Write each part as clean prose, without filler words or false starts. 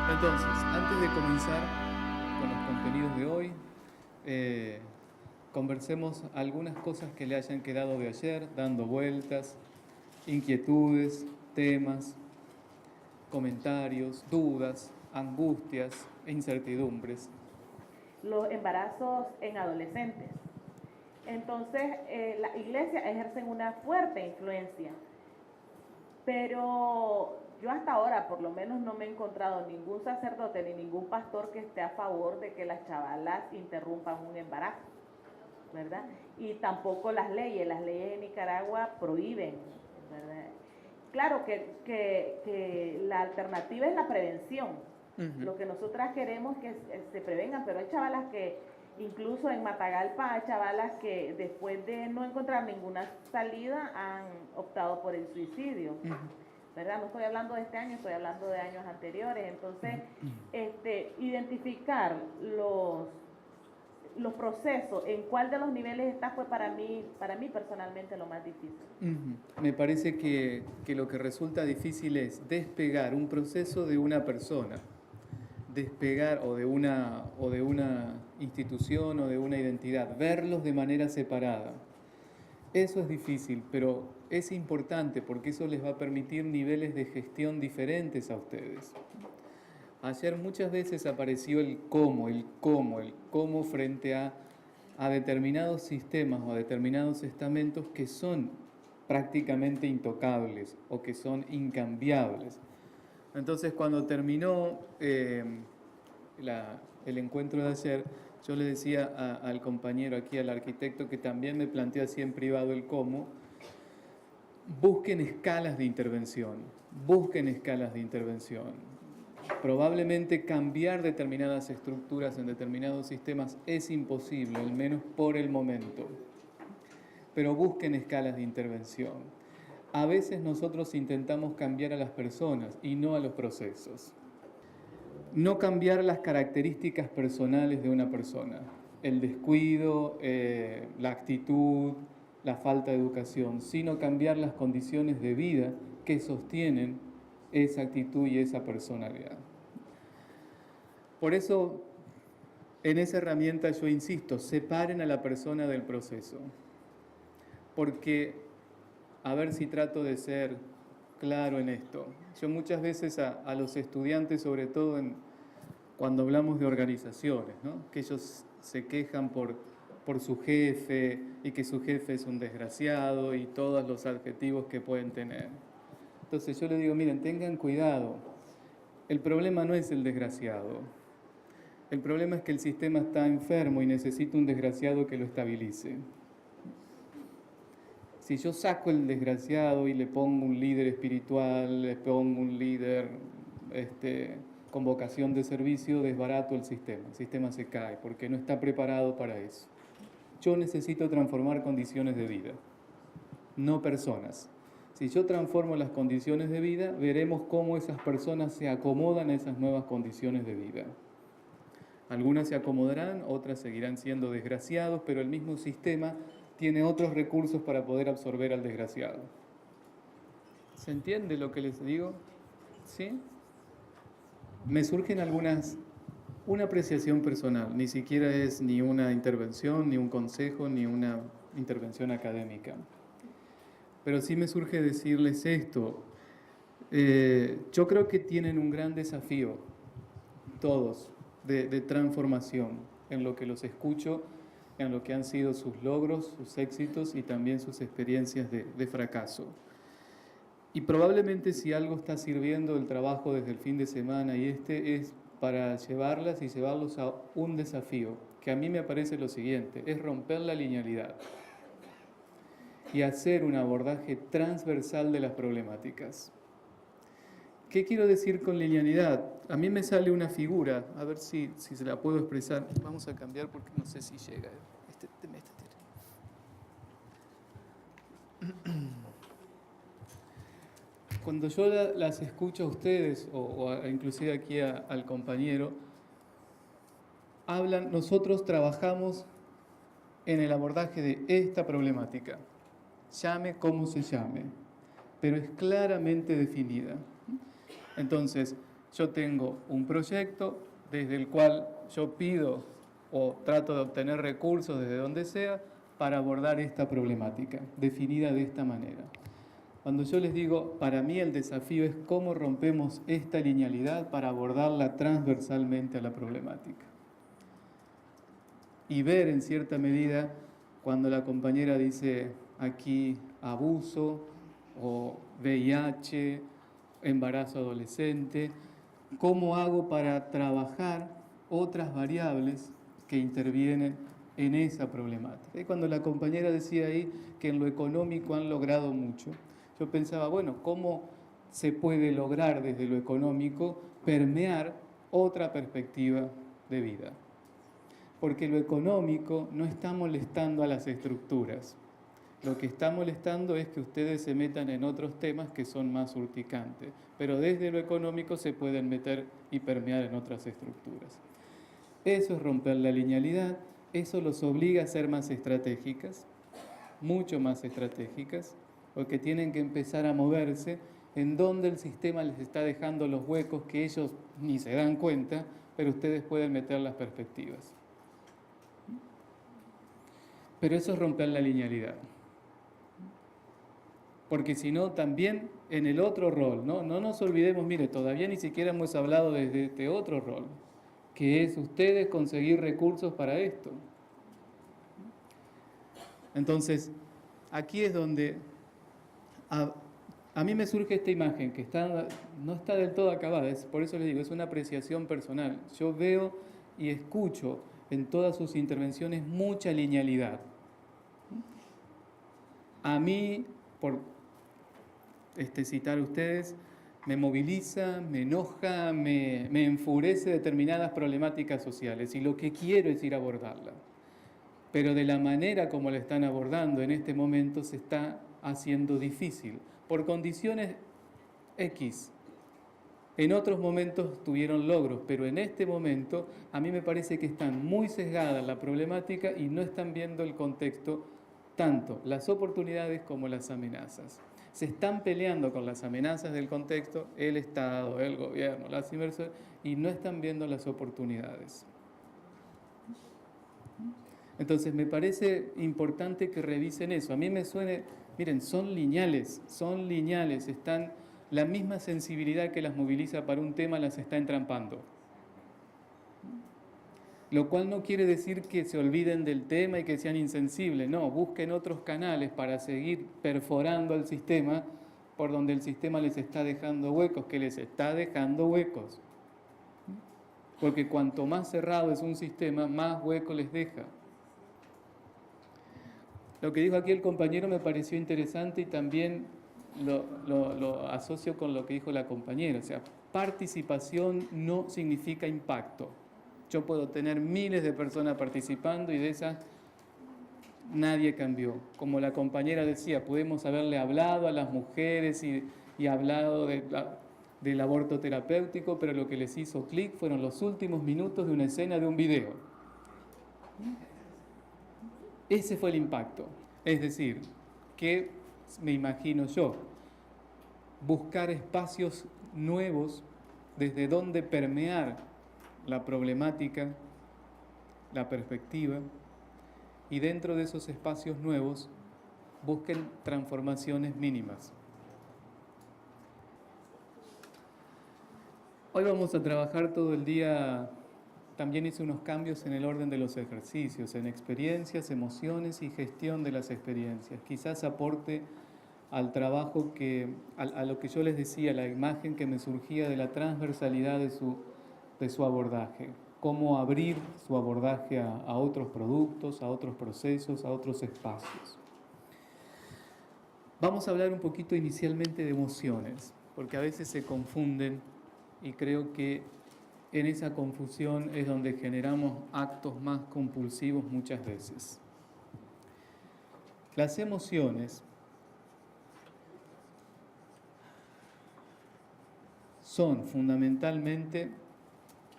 Entonces, antes de comenzar con los contenidos de hoy, conversemos algunas cosas que le hayan quedado de ayer, dando vueltas, inquietudes, temas, comentarios, dudas, angustias e incertidumbres. Los embarazos en adolescentes. Entonces, la iglesia ejercen una fuerte influencia, pero yo hasta ahora por lo menos no me he encontrado ningún sacerdote ni ningún pastor que esté a favor de que las chavalas interrumpan un embarazo, ¿verdad? Y tampoco las leyes de Nicaragua prohíben, ¿verdad? Claro que la alternativa es la prevención. Lo que nosotras queremos es que se prevengan, pero hay chavalas que, incluso en Matagalpa, hay chavalas que después de no encontrar ninguna salida han optado por el suicidio. ¿Verdad? No estoy hablando de este año, estoy hablando de años anteriores. Entonces, identificar los procesos, en cuál de los niveles está, fue para mí personalmente lo más difícil. Me parece que lo que resulta difícil es despegar un proceso de una persona, despegar o de una institución o de una identidad, verlos de manera separada. Eso es difícil, pero es importante porque eso les va a permitir niveles de gestión diferentes a ustedes. Ayer muchas veces apareció el cómo frente a determinados sistemas o a determinados estamentos que son prácticamente intocables o que son incambiables. Entonces, cuando terminó el encuentro de ayer, yo le decía al compañero aquí, al arquitecto, que también me planteó así en privado el cómo, busquen escalas de intervención, Probablemente cambiar determinadas estructuras en determinados sistemas es imposible, al menos por el momento. Pero busquen escalas de intervención. A veces nosotros intentamos cambiar a las personas y no a los procesos. No cambiar las características personales de una persona, el descuido, la actitud, la falta de educación, sino cambiar las condiciones de vida que sostienen esa actitud y esa personalidad. Por eso, en esa herramienta yo insisto, separen a la persona del proceso. Porque, a ver si trato de ser claro en esto, yo muchas veces a los estudiantes, sobre todo cuando hablamos de organizaciones, ¿no? Que ellos se quejan por su jefe y que su jefe es un desgraciado y todos los adjetivos que pueden tener. Entonces yo les digo, miren, tengan cuidado, el problema no es el desgraciado, el problema es que el sistema está enfermo y necesita un desgraciado que lo estabilice. Si yo saco el desgraciado y le pongo un líder espiritual, le pongo un líder con vocación de servicio, desbarato el sistema se cae porque no está preparado para eso. Yo necesito transformar condiciones de vida, no personas. Si yo transformo las condiciones de vida, veremos cómo esas personas se acomodan a esas nuevas condiciones de vida. Algunas se acomodarán, otras seguirán siendo desgraciados, pero el mismo sistema tiene otros recursos para poder absorber al desgraciado. ¿Se entiende lo que les digo? ¿Sí? Me surgen una apreciación personal, ni siquiera es ni una intervención, ni un consejo, ni una intervención académica. Pero sí me surge decirles esto. Yo creo que tienen un gran desafío, todos, de transformación, en lo que los escucho, en lo que han sido sus logros, sus éxitos y también sus experiencias de fracaso. Y probablemente si algo está sirviendo el trabajo desde el fin de semana y es para llevarlas y llevarlos a un desafío, que a mí me parece lo siguiente, es romper la linealidad y hacer un abordaje transversal de las problemáticas. ¿Qué quiero decir con linealidad? A mí me sale una figura, a ver si se la puedo expresar. Vamos a cambiar porque no sé si llega. Cuando yo las escucho a ustedes, o inclusive aquí al compañero, nosotros trabajamos en el abordaje de esta problemática, llame como se llame, pero es claramente definida. Entonces, Yo tengo un proyecto desde el cual yo pido o trato de obtener recursos desde donde sea para abordar esta problemática, definida de esta manera. Cuando yo les digo, para mí el desafío es cómo rompemos esta linealidad para abordarla transversalmente a la problemática. Y ver en cierta medida cuando la compañera dice aquí abuso o VIH, embarazo adolescente, ¿cómo hago para trabajar otras variables que intervienen en esa problemática? Y cuando la compañera decía ahí que en lo económico han logrado mucho, yo pensaba, bueno, ¿cómo se puede lograr desde lo económico permear otra perspectiva de vida? Porque lo económico no está molestando a las estructuras. Lo que está molestando es que ustedes se metan en otros temas que son más urticantes, pero desde lo económico se pueden meter y permear en otras estructuras. Eso es romper la linealidad, eso los obliga a ser más estratégicas, mucho más estratégicas, porque tienen que empezar a moverse en donde el sistema les está dejando los huecos que ellos ni se dan cuenta, pero ustedes pueden meter las perspectivas. Pero eso es romper la linealidad. Porque si no, también en el otro rol, ¿no? No nos olvidemos, mire, todavía ni siquiera hemos hablado desde este otro rol, que es ustedes conseguir recursos para esto. Entonces, aquí es donde a mí me surge esta imagen, que no está del todo acabada, por eso les digo, es una apreciación personal. Yo veo y escucho en todas sus intervenciones mucha linealidad. A mí, por citar a ustedes, me moviliza, me enoja, me enfurece determinadas problemáticas sociales y lo que quiero es ir a abordarla. Pero de la manera como la están abordando en este momento se está haciendo difícil, por condiciones X. En otros momentos tuvieron logros, pero en este momento a mí me parece que están muy sesgadas la problemática y no están viendo el contexto, tanto las oportunidades como las amenazas. Se están peleando con las amenazas del contexto, el Estado, el gobierno, las inversiones, y no están viendo las oportunidades. Entonces me parece importante que revisen eso. A mí me suena, miren, son lineales, están, la misma sensibilidad que las moviliza para un tema las está entrampando. Lo cual no quiere decir que se olviden del tema y que sean insensibles, no, busquen otros canales para seguir perforando el sistema por donde el sistema les está dejando huecos, que les está dejando huecos. Porque cuanto más cerrado es un sistema, más hueco les deja. Lo que dijo aquí el compañero me pareció interesante y también lo asocio con lo que dijo la compañera. O sea, participación no significa impacto. Yo puedo tener miles de personas participando y de esas nadie cambió. Como la compañera decía, podemos haberle hablado a las mujeres y hablado del aborto terapéutico, pero lo que les hizo clic fueron los últimos minutos de una escena de un video. Ese fue el impacto. Es decir, que me imagino yo, buscar espacios nuevos desde donde permear la problemática, la perspectiva, y dentro de esos espacios nuevos busquen transformaciones mínimas. Hoy vamos a trabajar todo el día. También hice unos cambios en el orden de los ejercicios, en experiencias, emociones y gestión de las experiencias. Quizás aporte al trabajo a lo que yo les decía, la imagen que me surgía de la transversalidad de su abordaje. Cómo abrir su abordaje a otros productos, a otros procesos, a otros espacios. Vamos a hablar un poquito inicialmente de emociones, porque a veces se confunden y creo que en esa confusión es donde generamos actos más compulsivos muchas veces. Las emociones son fundamentalmente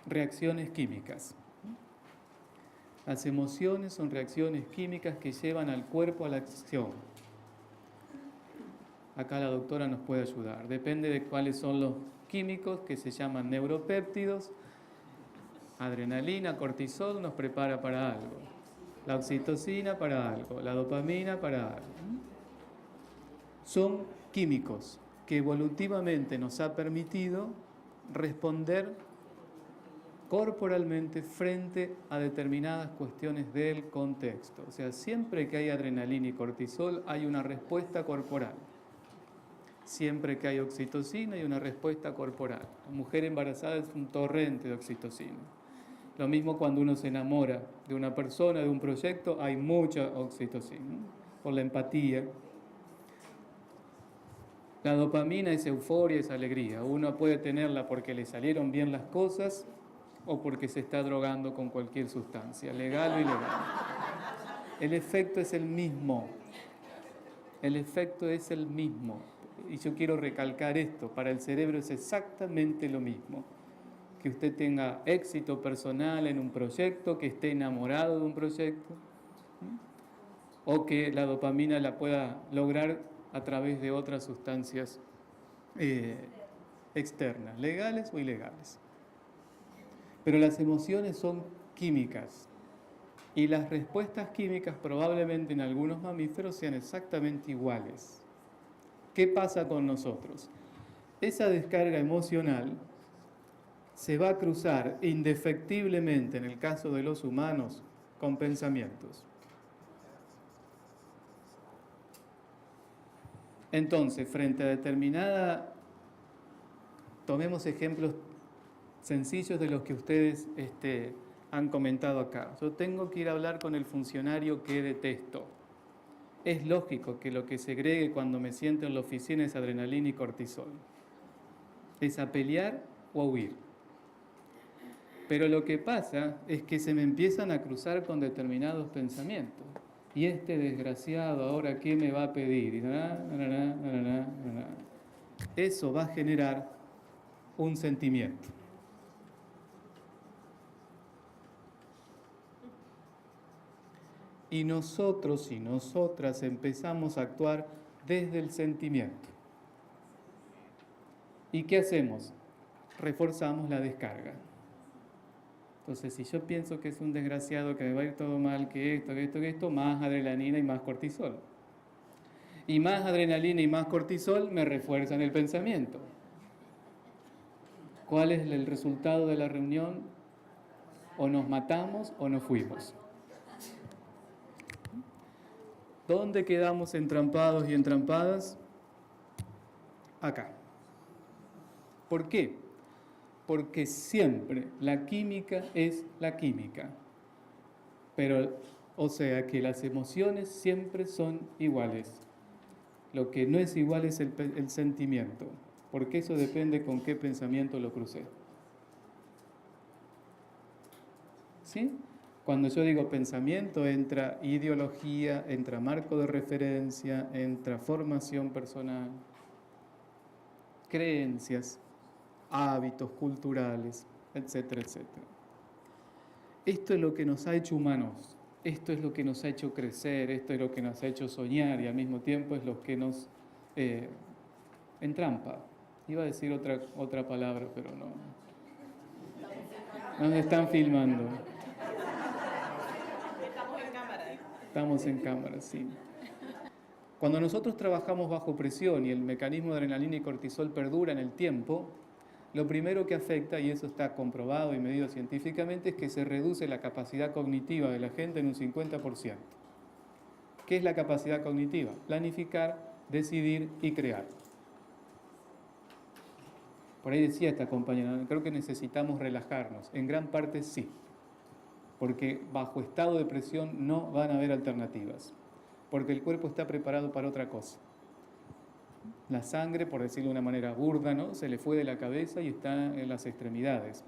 reacciones químicas. Las emociones son reacciones químicas que llevan al cuerpo a la acción. Acá la doctora nos puede ayudar. Depende de cuáles son químicos que se llaman neuropéptidos. Adrenalina, cortisol nos prepara para algo. La oxitocina para algo. La dopamina para algo. Son químicos que evolutivamente nos ha permitido responder corporalmente frente a determinadas cuestiones del contexto. O sea, siempre que hay adrenalina y cortisol hay una respuesta corporal. Siempre que hay oxitocina hay una respuesta corporal. La mujer embarazada es un torrente de oxitocina. Lo mismo cuando uno se enamora de una persona, de un proyecto, hay mucha oxitocina, por la empatía. La dopamina es euforia, es alegría. Uno puede tenerla porque le salieron bien las cosas o porque se está drogando con cualquier sustancia, legal o ilegal. El efecto es el mismo. El efecto es el mismo. Y yo quiero recalcar esto, para el cerebro es exactamente lo mismo. Que usted tenga éxito personal en un proyecto, que esté enamorado de un proyecto, o que la dopamina la pueda lograr a través de otras sustancias externas, legales o ilegales. Pero las emociones son químicas y las respuestas químicas probablemente en algunos mamíferos sean exactamente iguales. ¿Qué pasa con nosotros? Esa descarga emocional se va a cruzar indefectiblemente en el caso de los humanos con pensamientos. Entonces, frente a determinada, tomemos ejemplos sencillos de los que ustedes han comentado acá. Yo tengo que ir a hablar con el funcionario que detesto. Es lógico que lo que segregue cuando me siento en la oficina es adrenalina y cortisol. Es a pelear o a huir. Pero lo que pasa es que se me empiezan a cruzar con determinados pensamientos. Y este desgraciado ahora, ¿qué me va a pedir? Y eso va a generar un sentimiento. Y nosotros y nosotras empezamos a actuar desde el sentimiento. ¿Y qué hacemos? Reforzamos la descarga. Entonces, si yo pienso que es un desgraciado, que me va a ir todo mal, que esto, más adrenalina y más cortisol. Y más adrenalina y más cortisol me refuerzan el pensamiento. ¿Cuál es el resultado de la reunión? O nos matamos o nos fuimos. ¿Dónde quedamos entrampados y entrampadas? Acá. ¿Por qué? Porque siempre la química es la química. Pero, o sea que las emociones siempre son iguales. Lo que no es igual es el sentimiento, porque eso depende con qué pensamiento lo crucé. ¿Sí? Cuando yo digo pensamiento, entra ideología, entra marco de referencia, entra formación personal, creencias, hábitos culturales, etcétera, etcétera. Esto es lo que nos ha hecho humanos, esto es lo que nos ha hecho crecer, esto es lo que nos ha hecho soñar y al mismo tiempo es lo que nos entrampa. Iba a decir otra palabra, pero no. Nos están filmando. Estamos en cámara, sí. Cuando nosotros trabajamos bajo presión y el mecanismo de adrenalina y cortisol perdura en el tiempo, lo primero que afecta, y eso está comprobado y medido científicamente, es que se reduce la capacidad cognitiva de la gente en un 50%. ¿Qué es la capacidad cognitiva? Planificar, decidir y crear. Por ahí decía esta compañera, creo que necesitamos relajarnos. En gran parte sí, porque bajo estado de presión no van a haber alternativas, porque el cuerpo está preparado para otra cosa. La sangre, por decirlo de una manera burda, ¿no?, se le fue de la cabeza y está en las extremidades.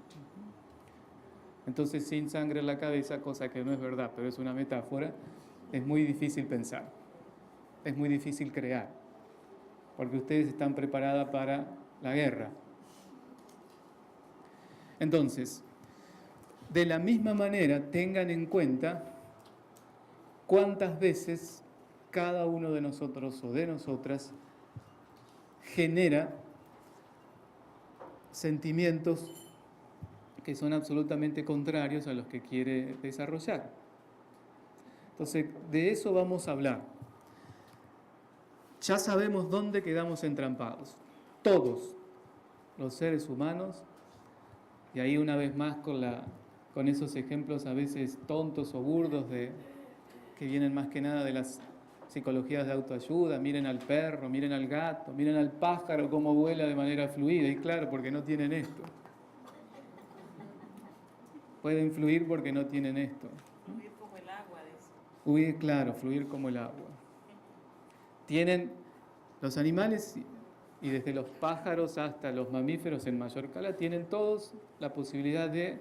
Entonces, sin sangre en la cabeza, cosa que no es verdad, pero es una metáfora, es muy difícil pensar, es muy difícil crear, porque ustedes están preparadas para la guerra. Entonces, de la misma manera, tengan en cuenta cuántas veces cada uno de nosotros o de nosotras genera sentimientos que son absolutamente contrarios a los que quiere desarrollar. Entonces, de eso vamos a hablar. Ya sabemos dónde quedamos entrampados. Todos los seres humanos, y ahí una vez más con esos ejemplos a veces tontos o burdos que vienen más que nada de las psicologías de autoayuda, miren al perro, miren al gato, miren al pájaro cómo vuela de manera fluida, y claro, porque no tienen esto. Pueden fluir porque no tienen esto. Fluir como el agua, dice. Fluir como el agua. Tienen los animales, y desde los pájaros hasta los mamíferos en mayor escala, tienen todos la posibilidad de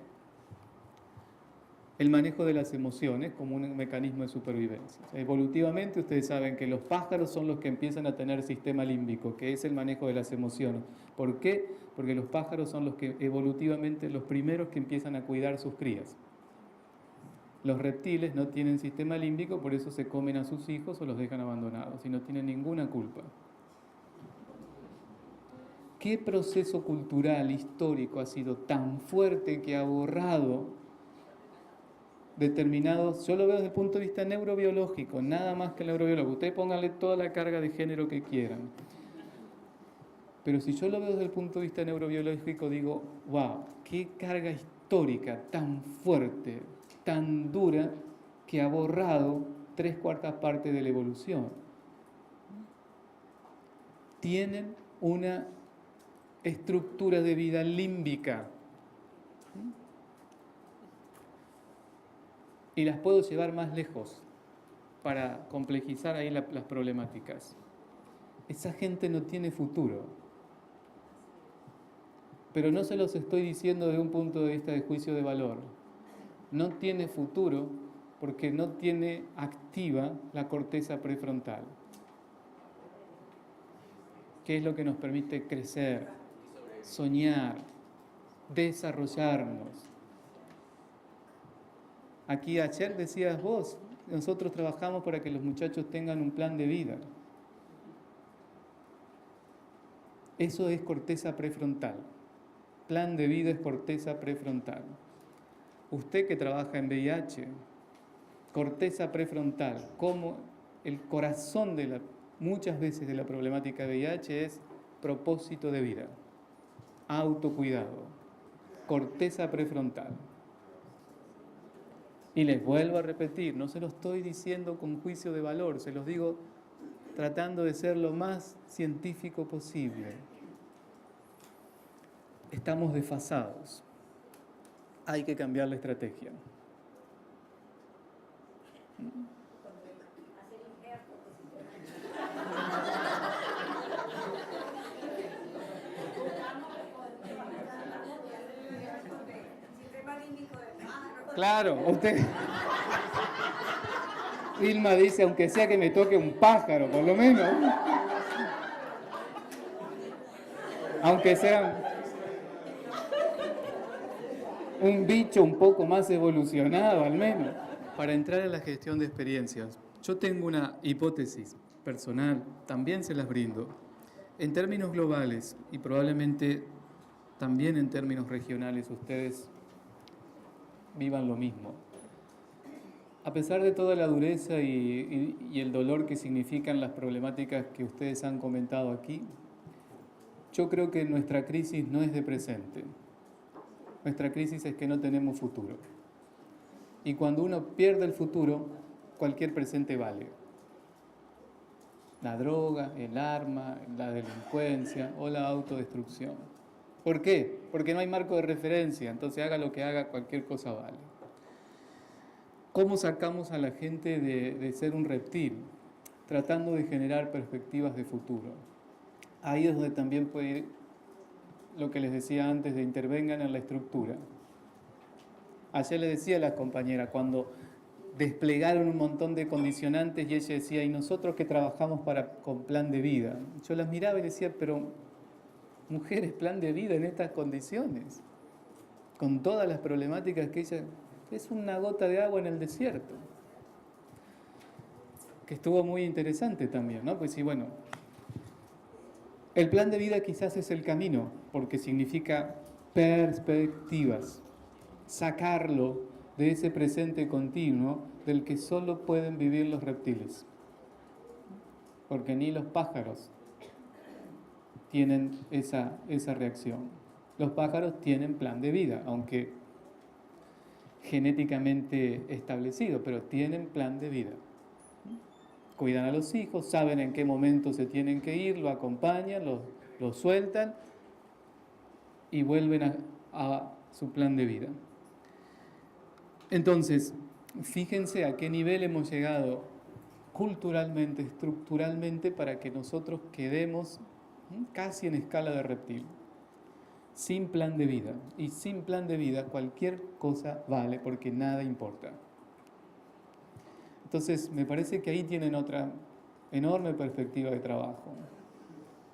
el manejo de las emociones como un mecanismo de supervivencia. Evolutivamente ustedes saben que los pájaros son los que empiezan a tener sistema límbico, que es el manejo de las emociones. ¿Por qué? Porque los pájaros son los que evolutivamente los primeros que empiezan a cuidar sus crías. Los reptiles no tienen sistema límbico, por eso se comen a sus hijos o los dejan abandonados y no tienen ninguna culpa. ¿Qué proceso cultural, histórico ha sido tan fuerte que ha borrado determinados? Yo lo veo desde el punto de vista neurobiológico, nada más que el neurobiológico. Ustedes pónganle toda la carga de género que quieran. Pero si yo lo veo desde el punto de vista neurobiológico, digo, wow, qué carga histórica tan fuerte, tan dura, que ha borrado 3/4 partes de la evolución. Tienen una estructura de vida límbica. Y las puedo llevar más lejos para complejizar ahí las problemáticas. Esa gente no tiene futuro. Pero no se los estoy diciendo desde un punto de vista de juicio de valor. No tiene futuro porque no tiene activa la corteza prefrontal, que es lo que nos permite crecer, soñar, desarrollarnos. Aquí ayer decías vos, nosotros trabajamos para que los muchachos tengan un plan de vida. Eso es corteza prefrontal. Plan de vida es corteza prefrontal. Usted que trabaja en VIH, corteza prefrontal, como el corazón muchas veces de la problemática de VIH es propósito de vida, autocuidado, corteza prefrontal. Y les vuelvo a repetir, no se lo estoy diciendo con juicio de valor, se los digo tratando de ser lo más científico posible. Estamos desfasados. Hay que cambiar la estrategia. Claro, usted... Vilma dice, aunque sea que me toque un pájaro, por lo menos. Aunque sea un bicho un poco más evolucionado, al menos. Para entrar en la gestión de experiencias, yo tengo una hipótesis personal, también se las brindo. En términos globales, y probablemente también en términos regionales, ustedes vivan lo mismo. A pesar de toda la dureza y el dolor que significan las problemáticas que ustedes han comentado aquí, yo creo que nuestra crisis no es de presente. Nuestra crisis es que no tenemos futuro. Y cuando uno pierde el futuro, cualquier presente vale. La droga, el arma, la delincuencia o la autodestrucción. ¿Por qué? Porque no hay marco de referencia, entonces haga lo que haga, cualquier cosa vale. ¿Cómo sacamos a la gente de ser un reptil? Tratando de generar perspectivas de futuro. Ahí es donde también puede ir lo que les decía antes de intervengan en la estructura. Ayer les decía a las compañeras, cuando desplegaron un montón de condicionantes y ella decía, y nosotros que trabajamos con plan de vida. Yo las miraba y decía, pero mujeres, plan de vida en estas condiciones, con todas las problemáticas que ella... Es una gota de agua en el desierto. Que estuvo muy interesante también, ¿no? Pues sí, bueno, El plan de vida quizás es el camino, porque significa perspectivas, sacarlo de ese presente continuo del que solo pueden vivir los reptiles, porque ni los pájaros tienen esa reacción. Los pájaros tienen plan de vida, aunque genéticamente establecido, pero tienen plan de vida. Cuidan a los hijos, saben en qué momento se tienen que ir, lo acompañan, lo sueltan y vuelven a su plan de vida. Entonces, fíjense a qué nivel hemos llegado culturalmente, estructuralmente, para que nosotros quedemos casi en escala de reptil, sin plan de vida. Y sin plan de vida cualquier cosa vale, porque nada importa. Entonces, me parece que ahí tienen otra enorme perspectiva de trabajo,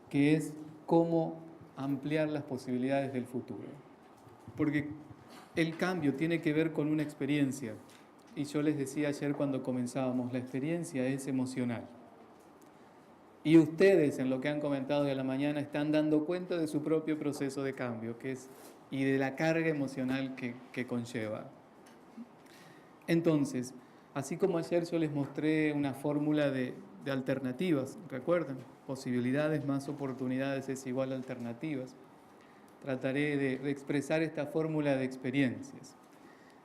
que es cómo ampliar las posibilidades del futuro. Porque el cambio tiene que ver con una experiencia. Y yo les decía ayer cuando comenzábamos, la experiencia es emocional. Y ustedes, en lo que han comentado de la mañana, están dando cuenta de su propio proceso de cambio, y de la carga emocional que conlleva. Entonces, así como ayer yo les mostré una fórmula de alternativas, ¿recuerdan? Posibilidades más oportunidades es igual a alternativas. Trataré de expresar esta fórmula de experiencias.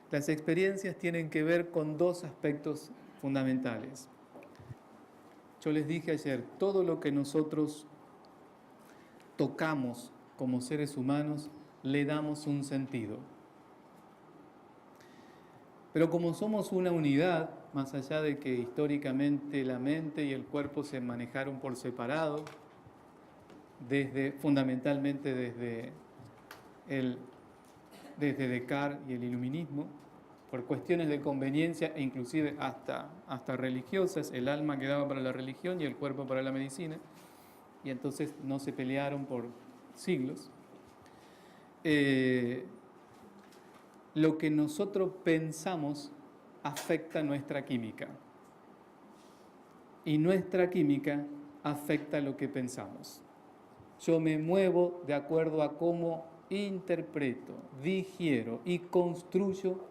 Las experiencias tienen que ver con dos aspectos fundamentales. Yo les dije ayer, todo lo que nosotros tocamos como seres humanos, le damos un sentido. Pero como somos una unidad, más allá de que históricamente la mente y el cuerpo se manejaron por separado, fundamentalmente desde Descartes y el iluminismo, por cuestiones de conveniencia e inclusive hasta religiosas, el alma quedaba para la religión y el cuerpo para la medicina, y entonces no se pelearon por siglos. Lo que nosotros pensamos afecta nuestra química, y nuestra química afecta lo que pensamos. Yo me muevo de acuerdo a cómo interpreto, digiero y construyo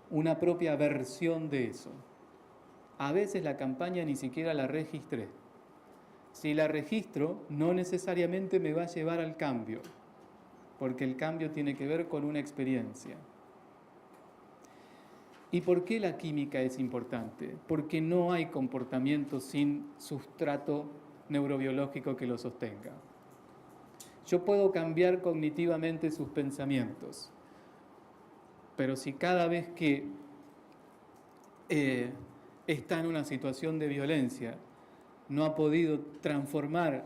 una propia versión de eso. A veces la campaña ni siquiera la registré. Si la registro, no necesariamente me va a llevar al cambio, porque el cambio tiene que ver con una experiencia. ¿Y por qué la química es importante? Porque no hay comportamiento sin sustrato neurobiológico que lo sostenga. Yo puedo cambiar cognitivamente sus pensamientos, pero si cada vez que está en una situación de violencia no ha podido transformar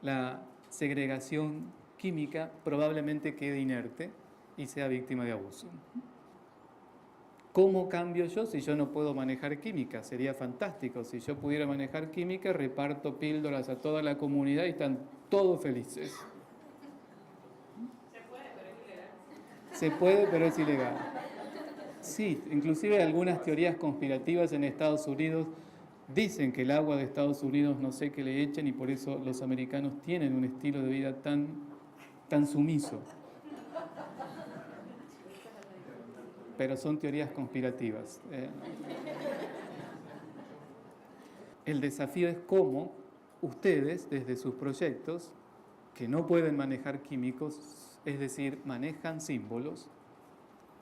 la segregación química, probablemente quede inerte y sea víctima de abuso. ¿Cómo cambio yo si yo no puedo manejar química? Sería fantástico. Si yo pudiera manejar química, reparto píldoras a toda la comunidad y están todos felices. Se puede, pero es ilegal. Sí, inclusive algunas teorías conspirativas en Estados Unidos dicen que el agua de Estados Unidos no sé qué le echan y por eso los americanos tienen un estilo de vida tan sumiso. Pero son teorías conspirativas. El desafío es cómo ustedes, desde sus proyectos, que no pueden manejar químicos, es decir, manejan símbolos,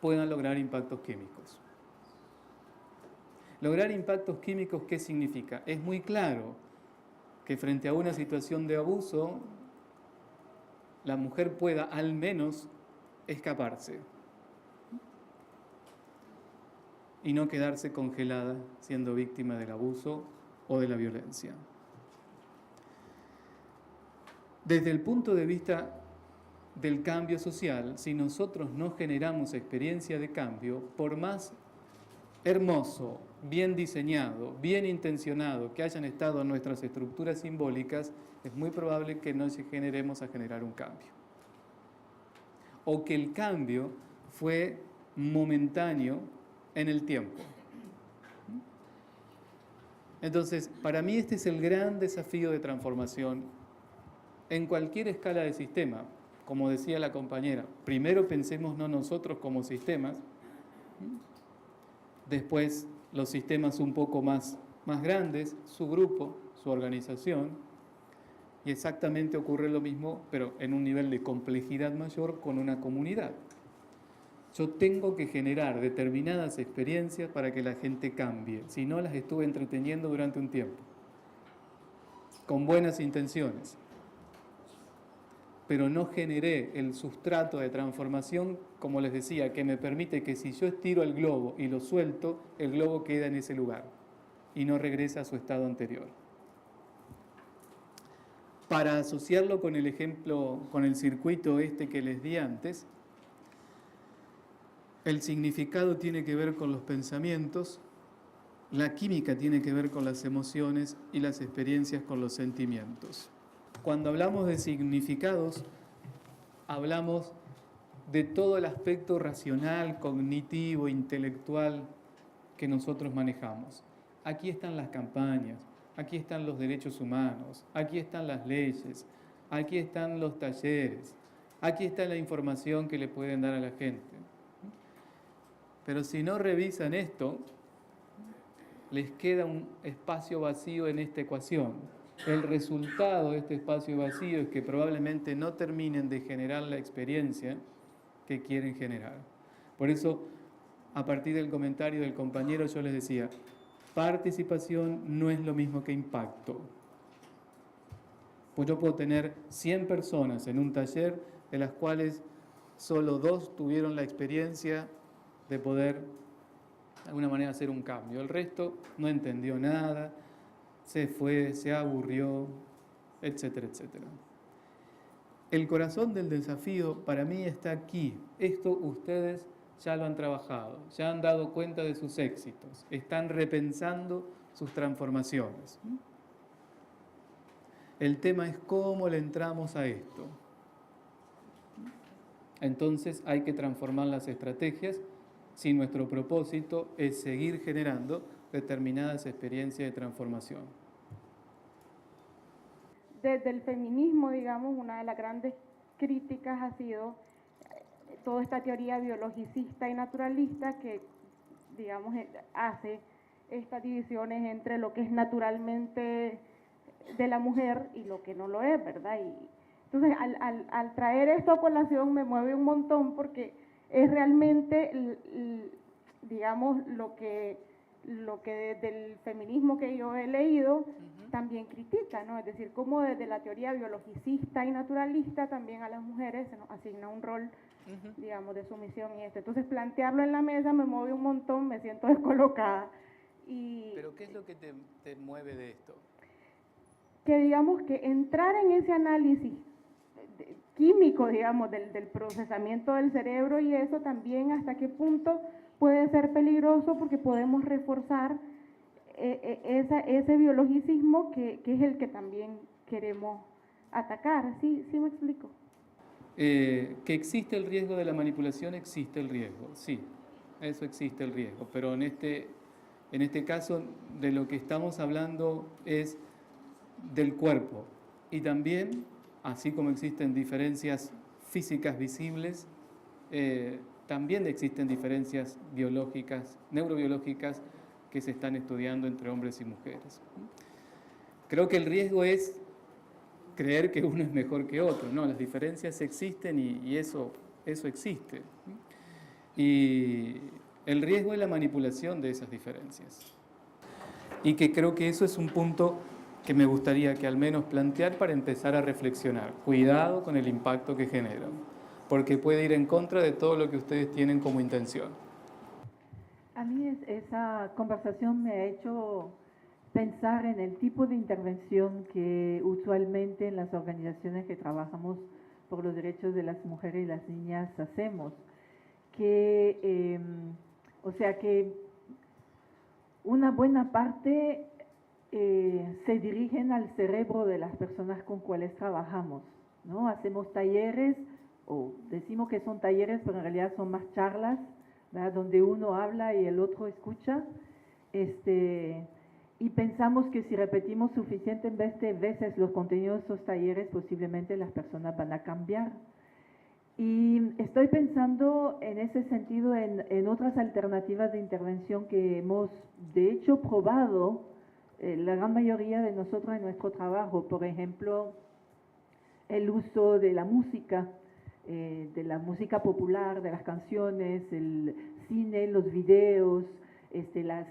puedan lograr impactos químicos. Lograr impactos químicos, ¿qué significa? Es muy claro que frente a una situación de abuso, la mujer pueda al menos escaparse y no quedarse congelada siendo víctima del abuso o de la violencia. Desde el punto de vista del cambio social, si nosotros no generamos experiencia de cambio, por más hermoso, bien diseñado, bien intencionado que hayan estado nuestras estructuras simbólicas, es muy probable que no generemos a generar un cambio. O que el cambio fue momentáneo en el tiempo. Entonces, para mí este es el gran desafío de transformación en cualquier escala de sistema, como decía la compañera, primero pensemos no nosotros como sistemas, después los sistemas un poco más grandes, su grupo, su organización, y exactamente ocurre lo mismo, pero en un nivel de complejidad mayor con una comunidad. Yo tengo que generar determinadas experiencias para que la gente cambie, si no las estuve entreteniendo durante un tiempo, con buenas intenciones, pero no generé el sustrato de transformación, como les decía, que me permite que si yo estiro el globo y lo suelto, el globo queda en ese lugar y no regresa a su estado anterior. Para asociarlo con el ejemplo, con el circuito este que les di antes, el significado tiene que ver con los pensamientos, la química tiene que ver con las emociones y las experiencias con los sentimientos. Cuando hablamos de significados, hablamos de todo el aspecto racional, cognitivo, intelectual que nosotros manejamos. Aquí están las campañas, aquí están los derechos humanos, aquí están las leyes, aquí están los talleres, aquí está la información que le pueden dar a la gente. Pero si no revisan esto, les queda un espacio vacío en esta ecuación. El resultado de este espacio vacío es que probablemente no terminen de generar la experiencia que quieren generar. Por eso, a partir del comentario del compañero, yo les decía, participación no es lo mismo que impacto. Pues yo puedo tener 100 personas en un taller, de las cuales solo 2 tuvieron la experiencia de poder de alguna manera hacer un cambio. El resto no entendió nada, se fue, se aburrió, etcétera, etcétera. El corazón del desafío para mí está aquí. Esto ustedes ya lo han trabajado, ya han dado cuenta de sus éxitos, están repensando sus transformaciones. El tema es cómo le entramos a esto. Entonces hay que transformar las estrategias si nuestro propósito es seguir generando determinadas experiencias de transformación. Desde el feminismo, digamos, una de las grandes críticas ha sido toda esta teoría biologicista y naturalista que, digamos, hace estas divisiones entre lo que es naturalmente de la mujer y lo que no lo es, ¿verdad? Y entonces, al traer esto a colación me mueve un montón porque es realmente, digamos, lo que desde el feminismo que yo he leído también critica, ¿no? Es decir, cómo desde la teoría biologicista y naturalista también a las mujeres se nos asigna un rol, digamos, de sumisión y esto. Entonces, plantearlo en la mesa me mueve un montón, me siento descolocada. ¿Pero qué es lo que te mueve de esto? Que digamos que entrar en ese análisis químico, digamos, del procesamiento del cerebro y eso también hasta qué punto puede ser peligroso porque podemos reforzar ese biologicismo que es el que también queremos atacar. ¿Sí me explico? Que existe el riesgo de la manipulación, existe el riesgo, sí, eso existe el riesgo, pero en este caso de lo que estamos hablando es del cuerpo y también, así como existen diferencias físicas visibles, también existen diferencias biológicas, neurobiológicas que se están estudiando entre hombres y mujeres. Creo que el riesgo es creer que uno es mejor que otro, no, las diferencias existen y eso existe. Y el riesgo es la manipulación de esas diferencias. Y que creo que eso es un punto que me gustaría que al menos plantear para empezar a reflexionar. Cuidado con el impacto que generan, porque puede ir en contra de todo lo que ustedes tienen como intención. A mí esa conversación me ha hecho pensar en el tipo de intervención que usualmente en las organizaciones que trabajamos por los derechos de las mujeres y las niñas hacemos. O sea que una buena parte se dirigen al cerebro de las personas con cuales trabajamos, ¿no? Hacemos talleres, o decimos que son talleres, pero en realidad son más charlas, ¿verdad? Donde uno habla y el otro escucha, y pensamos que si repetimos suficientemente veces los contenidos de estos talleres, posiblemente las personas van a cambiar. Y estoy pensando en ese sentido en otras alternativas de intervención que hemos, de hecho, probado la gran mayoría de nosotros en nuestro trabajo. Por ejemplo, el uso de la música popular, de las canciones, el cine, los videos, las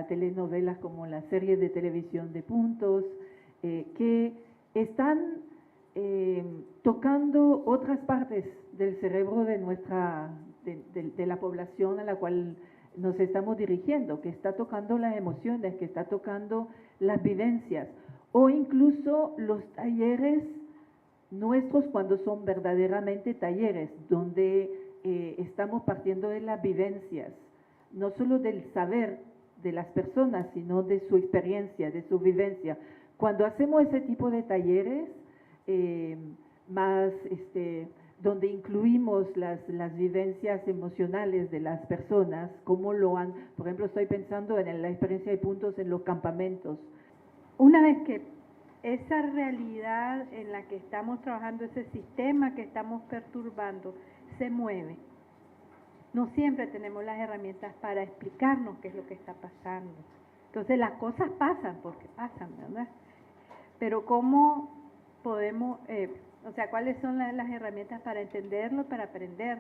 telenovelas como las series de televisión de puntos, que están tocando otras partes del cerebro de la población a la cual nos estamos dirigiendo, que está tocando las emociones, que está tocando las vivencias, o incluso los talleres nuestros cuando son verdaderamente talleres, donde estamos partiendo de las vivencias, no solo del saber de las personas, sino de su experiencia, de su vivencia. Cuando hacemos ese tipo de talleres, donde incluimos las vivencias emocionales de las personas, cómo lo han, por ejemplo, estoy pensando en la experiencia de puntos en los campamentos. Una vez que esa realidad en la que estamos trabajando, ese sistema que estamos perturbando, se mueve, no siempre tenemos las herramientas para explicarnos qué es lo que está pasando. Entonces las cosas pasan porque pasan, ¿verdad? Pero ¿cómo podemos, cuáles son las herramientas para entenderlo, para aprender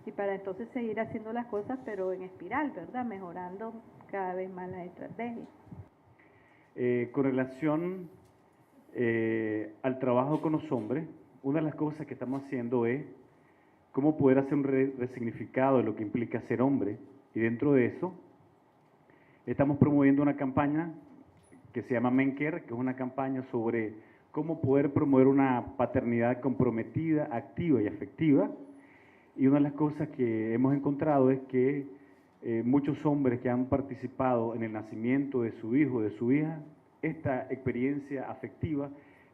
y para entonces seguir haciendo las cosas, pero en espiral, ¿verdad? Mejorando cada vez más las estrategias. Con relación al trabajo con los hombres, una de las cosas que estamos haciendo es cómo poder hacer un resignificado de lo que implica ser hombre, y dentro de eso estamos promoviendo una campaña que se llama Men Care, que es una campaña sobre cómo poder promover una paternidad comprometida, activa y afectiva. Y una de las cosas que hemos encontrado es que muchos hombres que han participado en el nacimiento de su hijo, de su hija, esta experiencia afectiva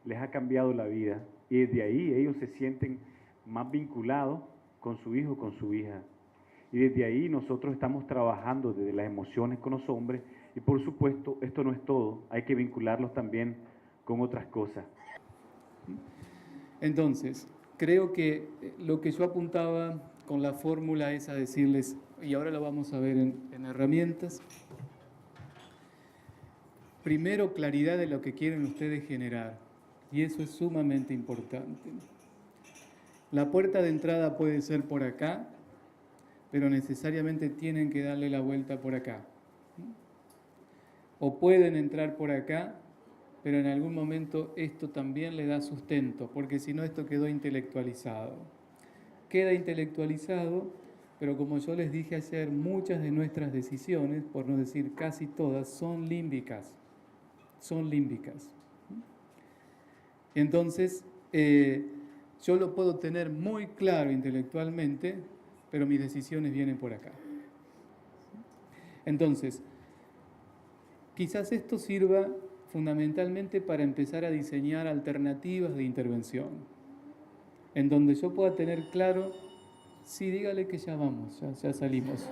les ha cambiado la vida. Y desde ahí ellos se sienten más vinculados con su hijo, con su hija. Y desde ahí nosotros estamos trabajando desde las emociones con los hombres. Y por supuesto, esto no es todo, hay que vincularlos también con otras cosas. Entonces, creo que lo que yo apuntaba con la fórmula es a decirles, y ahora lo vamos a ver en herramientas, primero, claridad de lo que quieren ustedes generar, y eso es sumamente importante. La puerta de entrada puede ser por acá, pero necesariamente tienen que darle la vuelta por acá. O pueden entrar por acá, pero en algún momento esto también le da sustento, porque si no esto quedó intelectualizado. Queda intelectualizado, pero como yo les dije ayer, muchas de nuestras decisiones, por no decir casi todas, son límbicas. Son límbicas. Entonces, yo lo puedo tener muy claro intelectualmente, pero mis decisiones vienen por acá. Entonces, quizás esto sirva fundamentalmente para empezar a diseñar alternativas de intervención, en donde yo pueda tener claro, sí, dígale que ya vamos, ya salimos.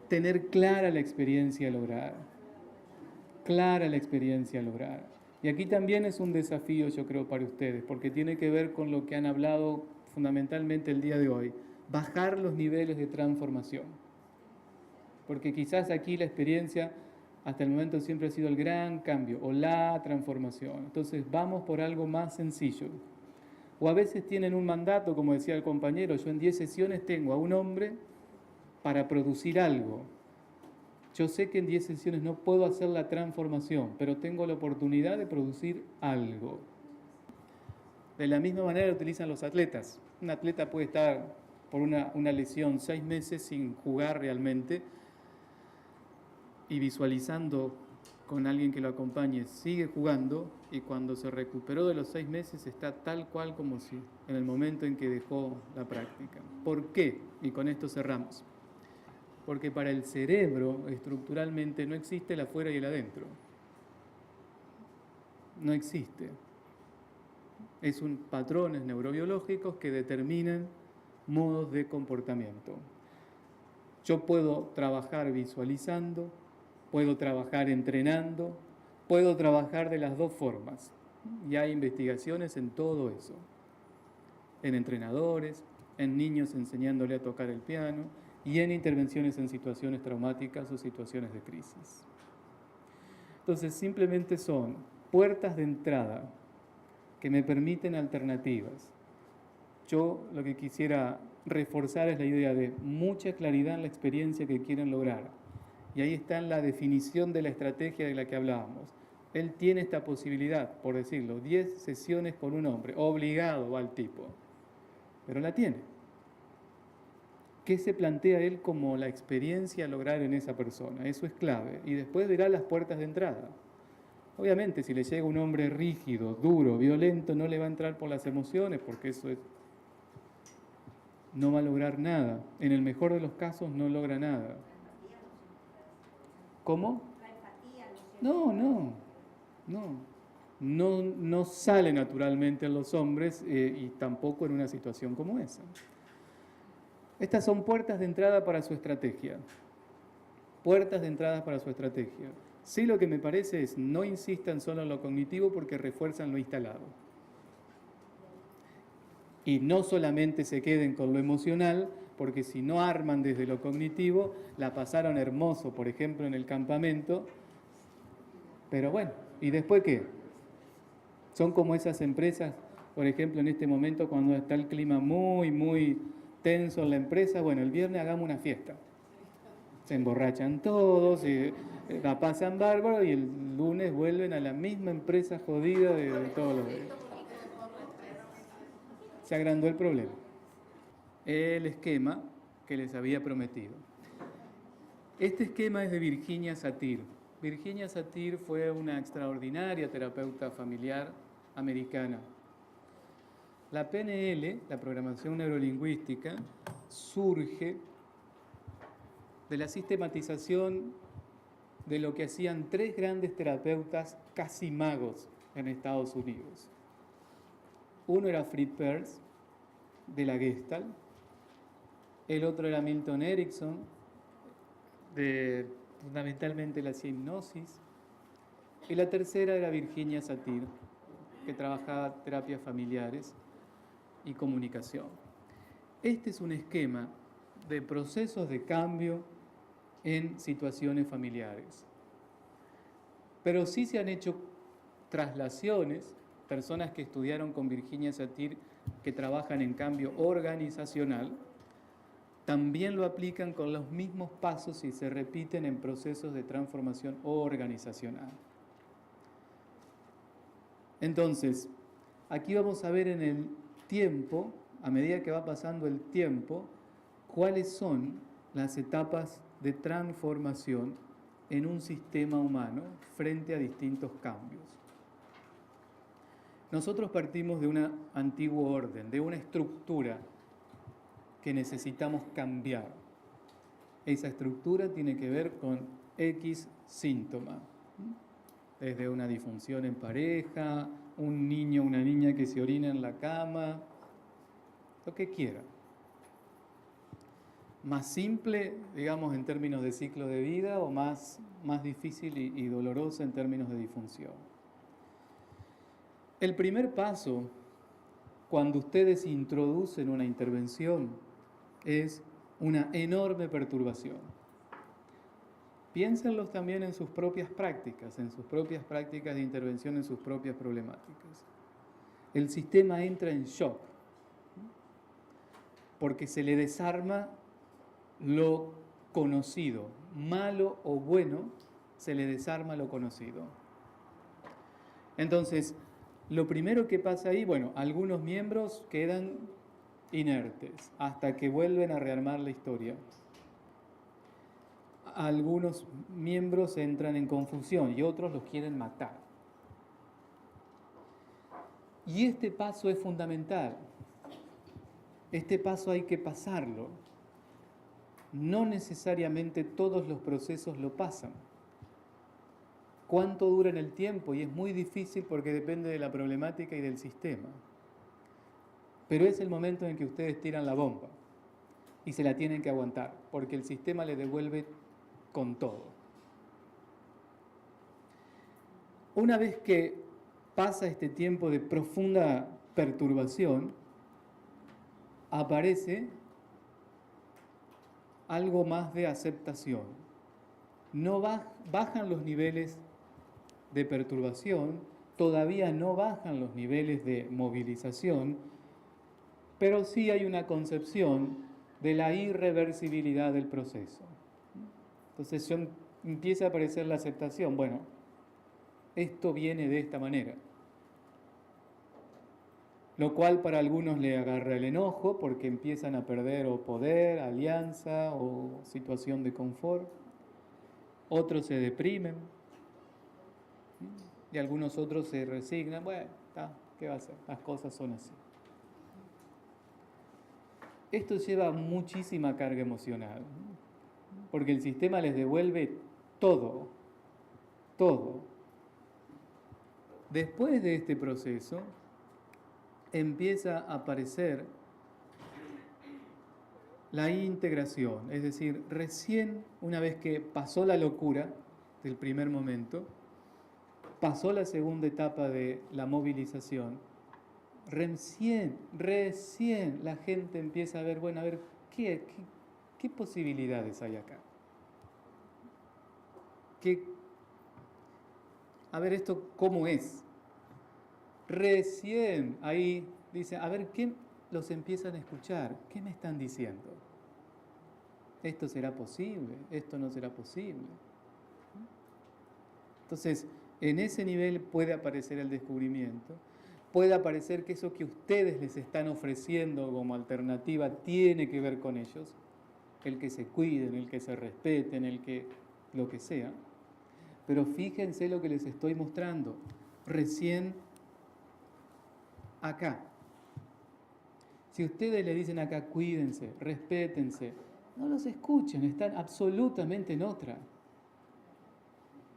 Tener clara la experiencia a lograr, clara la experiencia a lograr. Y aquí también es un desafío, yo creo, para ustedes, porque tiene que ver con lo que han hablado fundamentalmente el día de hoy, bajar los niveles de transformación. Porque quizás aquí la experiencia hasta el momento siempre ha sido el gran cambio o la transformación. Entonces vamos por algo más sencillo. O a veces tienen un mandato, como decía el compañero, yo en 10 sesiones tengo a un hombre para producir algo. Yo sé que en 10 sesiones no puedo hacer la transformación, pero tengo la oportunidad de producir algo. De la misma manera lo utilizan los atletas. Un atleta puede estar por una lesión 6 meses sin jugar realmente, y visualizando con alguien que lo acompañe, sigue jugando, y cuando se recuperó de los 6 meses está tal cual como si en el momento en que dejó la práctica. ¿Por qué? Y con esto cerramos. Porque para el cerebro, estructuralmente, no existe el afuera y el adentro. No existe. Es un patrones neurobiológicos que determinan modos de comportamiento. Yo puedo trabajar visualizando, puedo trabajar entrenando, puedo trabajar de las dos formas. Y hay investigaciones en todo eso. En entrenadores, en niños enseñándole a tocar el piano y en intervenciones en situaciones traumáticas o situaciones de crisis. Entonces simplemente son puertas de entrada que me permiten alternativas. Yo lo que quisiera reforzar es la idea de mucha claridad en la experiencia que quieren lograr. Y ahí está en la definición de la estrategia de la que hablábamos. Él tiene esta posibilidad, por decirlo, 10 sesiones con un hombre, obligado va al tipo, pero la tiene. ¿Qué se plantea él como la experiencia a lograr en esa persona? Eso es clave. Y después verá las puertas de entrada. Obviamente, si le llega un hombre rígido, duro, violento, no le va a entrar por las emociones, porque eso no va a lograr nada. En el mejor de los casos no logra nada. ¿Cómo? No sale naturalmente en los hombres y tampoco en una situación como esa. Estas son puertas de entrada para su estrategia. Puertas de entrada para su estrategia. Sí, lo que me parece es no insistan solo en lo cognitivo porque refuerzan lo instalado. Y no solamente se queden con lo emocional, porque si no arman desde lo cognitivo, la pasaron hermoso, por ejemplo, en el campamento. Pero bueno, ¿y después qué? Son como esas empresas, por ejemplo, en este momento cuando está el clima muy tenso en la empresa, bueno, el viernes hagamos una fiesta. Se emborrachan todos, la pasan bárbaro y el lunes vuelven a la misma empresa jodida de todos los días. Se agrandó el problema. El esquema que les había prometido. Este esquema es de Virginia Satir. Virginia Satir fue una extraordinaria terapeuta familiar americana. La PNL, la programación neurolingüística, surge de la sistematización de lo que hacían 3 grandes terapeutas casi magos en Estados Unidos. Uno era Fritz Perls, de la Gestalt. El otro era Milton Erickson, fundamentalmente la hipnosis. Y la tercera era Virginia Satir, que trabajaba terapias familiares y comunicación. Este es un esquema de procesos de cambio en situaciones familiares. Pero sí se han hecho traslaciones, personas que estudiaron con Virginia Satir, que trabajan en cambio organizacional, también lo aplican con los mismos pasos y se repiten en procesos de transformación organizacional. Entonces, aquí vamos a ver en el tiempo, a medida que va pasando el tiempo, cuáles son las etapas de transformación en un sistema humano frente a distintos cambios. Nosotros partimos de un antiguo orden, de una estructura que necesitamos cambiar. Esa estructura tiene que ver con X síntoma. Desde una disfunción en pareja, un niño o una niña que se orina en la cama, lo que quiera. Más simple, digamos, en términos de ciclo de vida, o más difícil y dolorosa en términos de disfunción. El primer paso, cuando ustedes introducen una intervención, es una enorme perturbación. Piénsenlos también en sus propias prácticas de intervención, en sus propias problemáticas. El sistema entra en shock, porque se le desarma lo conocido, malo o bueno, se le desarma lo conocido. Entonces, lo primero que pasa ahí, bueno, algunos miembros quedan inertes hasta que vuelven a rearmar la historia. Algunos miembros entran en confusión y otros los quieren matar. Y este paso es fundamental. Este paso hay que pasarlo. No necesariamente todos los procesos lo pasan. ¿Cuánto dura en el tiempo? Y es muy difícil porque depende de la problemática y del sistema. Pero es el momento en que ustedes tiran la bomba. y se la tienen que aguantar, porque el sistema le devuelve con todo. Una vez que pasa este tiempo de profunda perturbación, aparece algo más de aceptación. No bajan los niveles de perturbación, todavía no bajan los niveles de movilización, pero sí hay una concepción de la irreversibilidad del proceso. Entonces empieza a aparecer la aceptación. Bueno, esto viene de esta manera. Lo cual para algunos le agarra el enojo porque empiezan a perder o poder, alianza o situación de confort. Otros se deprimen y algunos otros se resignan. Bueno, ¿qué va a hacer? Las cosas son así. Esto lleva muchísima carga emocional porque el sistema les devuelve todo, todo. Después de este proceso empieza a aparecer la integración, es decir, recién una vez que pasó la locura del primer momento, pasó la segunda etapa de la movilización, recién la gente empieza a ver, bueno, a ver, ¿qué posibilidades hay acá? A ver esto cómo es. Recién ahí dice, a ver, ¿qué los empiezan a escuchar? ¿Qué me están diciendo? ¿Esto será posible? ¿Esto no será posible? Entonces, en ese nivel puede aparecer el descubrimiento, puede aparecer que eso que ustedes les están ofreciendo como alternativa tiene que ver con ellos, el que se cuiden, el que se respeten, lo que sea. Pero fíjense lo que les estoy mostrando. Recién acá. Si ustedes le dicen acá, cuídense, respétense, no los escuchen, están absolutamente en otra.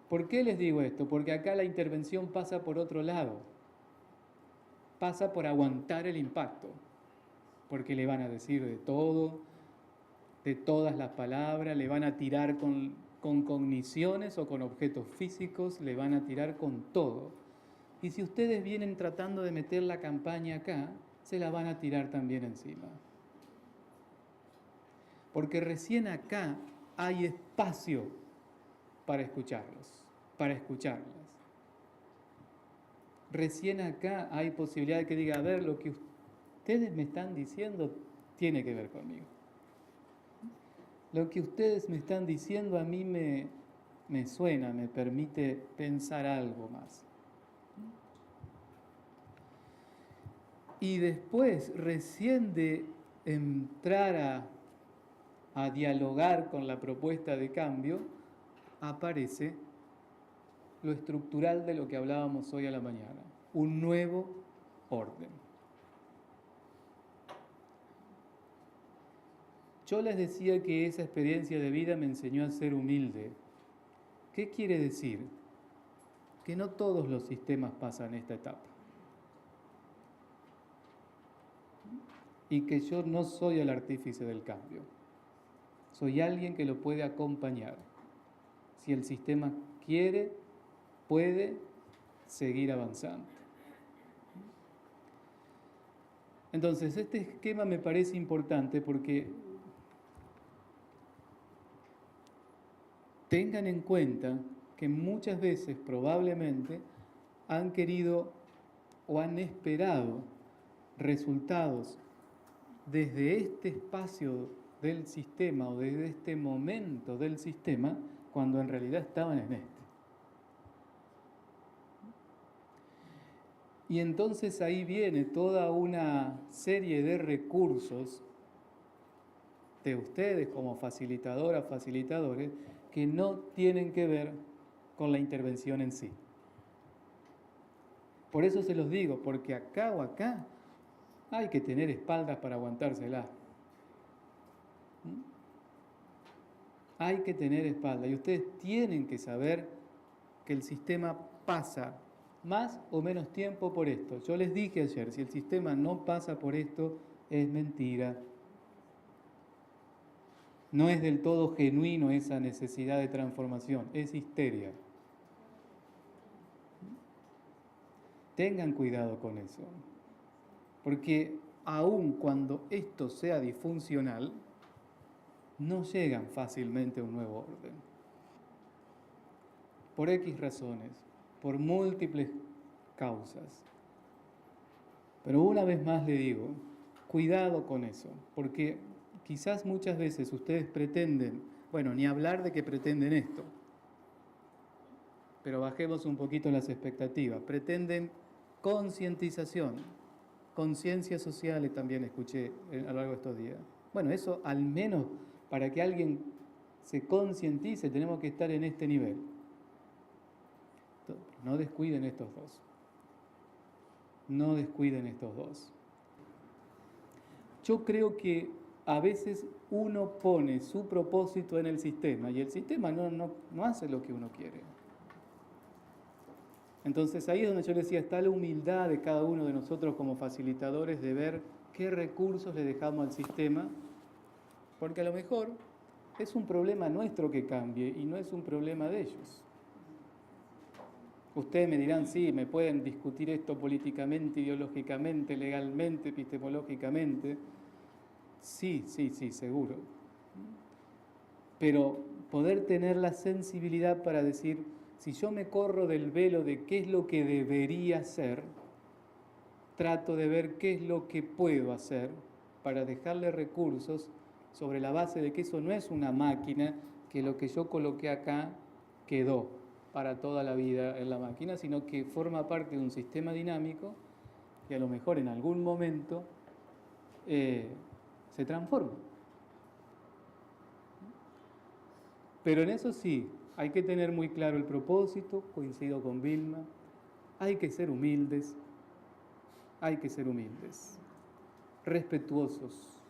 ¿Por qué les digo esto? Porque acá la intervención pasa por otro lado. Pasa por aguantar el impacto. Porque le van a decir de todo, de todas las palabras, le van a tirar con cogniciones o con objetos físicos, le van a tirar con todo. Y si ustedes vienen tratando de meter la campaña acá, se la van a tirar también encima. Porque recién acá hay espacio para escucharlos, para escucharlas. Recién acá hay posibilidad de que diga, a ver, lo que ustedes me están diciendo tiene que ver conmigo. Lo que ustedes me están diciendo a mí me suena, me permite pensar algo más. Y después, recién de entrar a dialogar con la propuesta de cambio, aparece lo estructural de lo que hablábamos hoy a la mañana, un nuevo orden. Yo les decía que esa experiencia de vida me enseñó a ser humilde. ¿Qué quiere decir? Que no todos los sistemas pasan esta etapa. Y que yo no soy el artífice del cambio. Soy alguien que lo puede acompañar. Si el sistema quiere, puede seguir avanzando. Entonces, este esquema me parece importante porque tengan en cuenta que muchas veces, probablemente, han querido o han esperado resultados desde este espacio del sistema o desde este momento del sistema, cuando en realidad estaban en este. Y entonces ahí viene toda una serie de recursos de ustedes como facilitadoras, facilitadores, que no tienen que ver con la intervención en sí. Por eso se los digo, porque acá o acá hay que tener espaldas para aguantársela. Hay que tener espaldas y ustedes tienen que saber que el sistema pasa más o menos tiempo por esto. Yo les dije ayer, si el sistema no pasa por esto, es mentira. No es del todo genuino esa necesidad de transformación, es histeria. Tengan cuidado con eso, porque aun cuando esto sea disfuncional, no llegan fácilmente a un nuevo orden. Por X razones, por múltiples causas. Pero una vez más le digo, cuidado con eso, porque quizás muchas veces ustedes pretenden, bueno, ni hablar de que pretenden esto, pero bajemos un poquito las expectativas, pretenden concientización, conciencia social, también escuché a lo largo de estos días. Bueno, eso al menos para que alguien se concientice tenemos que estar en este nivel. No descuiden estos dos. No descuiden estos dos. Yo creo que a veces uno pone su propósito en el sistema y el sistema no hace lo que uno quiere. Entonces ahí es donde yo les decía, está la humildad de cada uno de nosotros como facilitadores de ver qué recursos le dejamos al sistema, porque a lo mejor es un problema nuestro que cambie y no es un problema de ellos. Ustedes me dirán, sí, me pueden discutir esto políticamente, ideológicamente, legalmente, epistemológicamente. Sí, seguro. Pero poder tener la sensibilidad para decir, si yo me corro del velo de qué es lo que debería ser, trato de ver qué es lo que puedo hacer para dejarle recursos sobre la base de que eso no es una máquina, que lo que yo coloqué acá quedó para toda la vida en la máquina, sino que forma parte de un sistema dinámico que a lo mejor en algún momento se transforma. Pero en eso sí, hay que tener muy claro el propósito, coincido con Vilma, hay que ser humildes, respetuosos.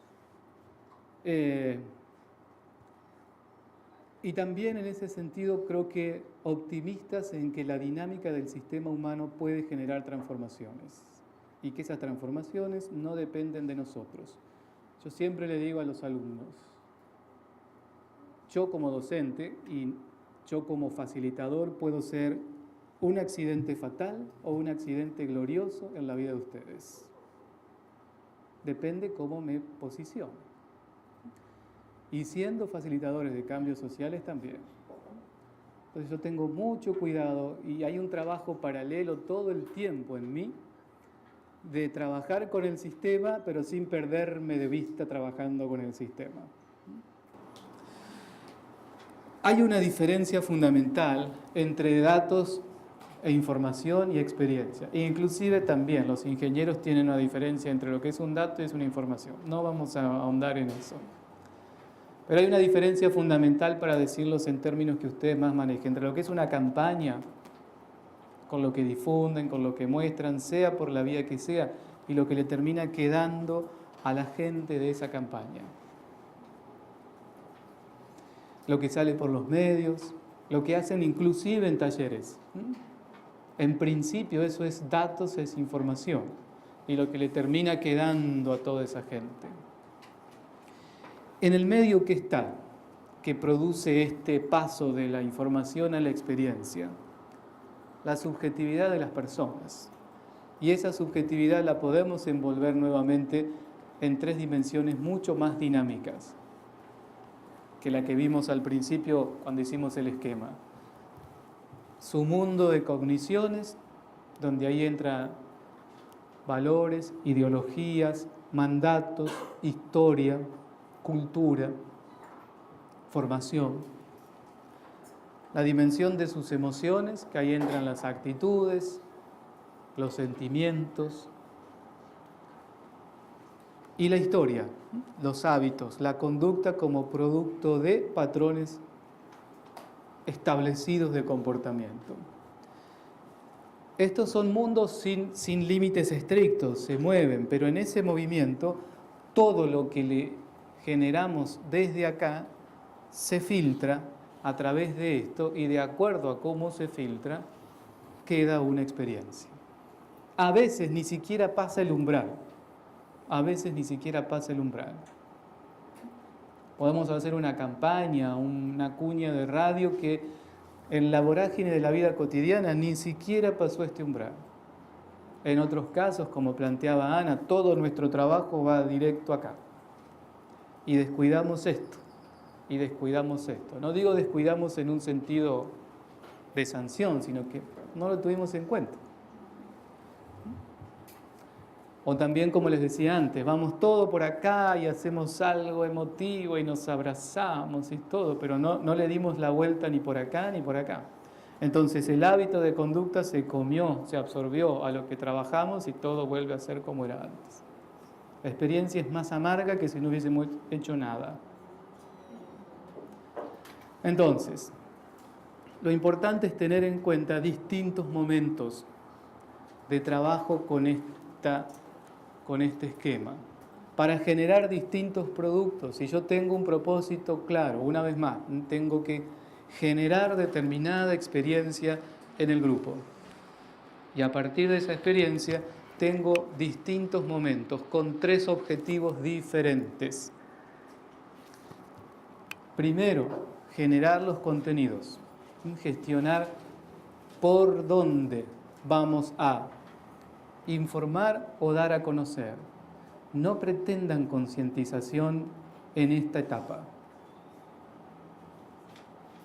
Y también en ese sentido creo que optimistas en que la dinámica del sistema humano puede generar transformaciones y que esas transformaciones no dependen de nosotros. Yo siempre le digo a los alumnos, yo como docente y yo como facilitador puedo ser un accidente fatal o un accidente glorioso en la vida de ustedes. Depende cómo me posicione. Y siendo facilitadores de cambios sociales también. Entonces yo tengo mucho cuidado y hay un trabajo paralelo todo el tiempo en mí de trabajar con el sistema, pero sin perderme de vista trabajando con el sistema. Hay una diferencia fundamental entre datos e información y experiencia. E inclusive también los ingenieros tienen una diferencia entre lo que es un dato y es una información. No vamos a ahondar en eso. Pero hay una diferencia fundamental para decirlos en términos que ustedes más manejen, entre lo que es una campaña, con lo que difunden, con lo que muestran, sea por la vía que sea, y lo que le termina quedando a la gente de esa campaña. Lo que sale por los medios, lo que hacen inclusive en talleres. En principio eso es datos, es información, y lo que le termina quedando a toda esa gente. En el medio que está, que produce este paso de la información a la experiencia, la subjetividad de las personas. Y esa subjetividad la podemos envolver nuevamente en 3 dimensiones mucho más dinámicas que la que vimos al principio cuando hicimos el esquema. Su mundo de cogniciones, donde ahí entra valores, ideologías, mandatos, historia, cultura, formación. La dimensión de sus emociones, que ahí entran las actitudes, los sentimientos. Y la historia, los hábitos, la conducta como producto de patrones establecidos de comportamiento. Estos son mundos sin límites estrictos, se mueven, pero en ese movimiento todo lo que le generamos desde acá se filtra a través de esto y de acuerdo a cómo se filtra queda una experiencia. A veces ni siquiera pasa el umbral. Podemos hacer una campaña, una cuña de radio que en la vorágine de la vida cotidiana ni siquiera pasó este umbral. En otros casos, como planteaba Ana, todo nuestro trabajo va directo acá. Y descuidamos esto, y descuidamos esto. No digo descuidamos en un sentido de sanción, sino que no lo tuvimos en cuenta. O también, como les decía antes, vamos todo por acá y hacemos algo emotivo y nos abrazamos y todo, pero no le dimos la vuelta ni por acá ni por acá. Entonces el hábito de conducta se comió, se absorbió a lo que trabajamos y todo vuelve a ser como era antes. La experiencia es más amarga que si no hubiésemos hecho nada. Entonces, lo importante es tener en cuenta distintos momentos de trabajo con este esquema para generar distintos productos. Si yo tengo un propósito claro, una vez más, tengo que generar determinada experiencia en el grupo. Y a partir de esa experiencia tengo distintos momentos con 3 objetivos diferentes. Primero, generar los contenidos, gestionar por dónde vamos a informar o dar a conocer. No pretendan concientización en esta etapa.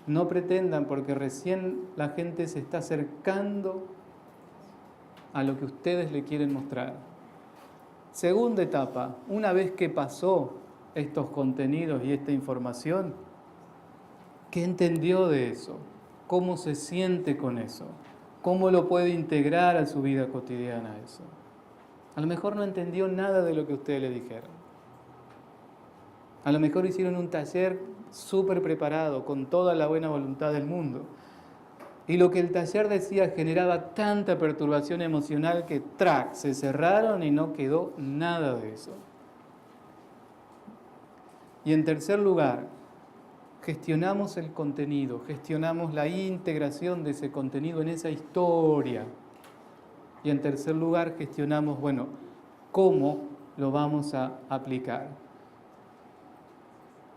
No pretendan, porque recién la gente se está acercando a lo que ustedes le quieren mostrar. Segunda etapa, una vez que pasó estos contenidos y esta información, ¿qué entendió de eso? ¿Cómo se siente con eso? ¿Cómo lo puede integrar a su vida cotidiana eso? A lo mejor no entendió nada de lo que ustedes le dijeron. A lo mejor hicieron un taller súper preparado, con toda la buena voluntad del mundo. Y lo que el taller decía generaba tanta perturbación emocional que se cerraron y no quedó nada de eso. Y en tercer lugar, gestionamos el contenido, gestionamos la integración de ese contenido en esa historia. Y en tercer lugar, gestionamos, cómo lo vamos a aplicar,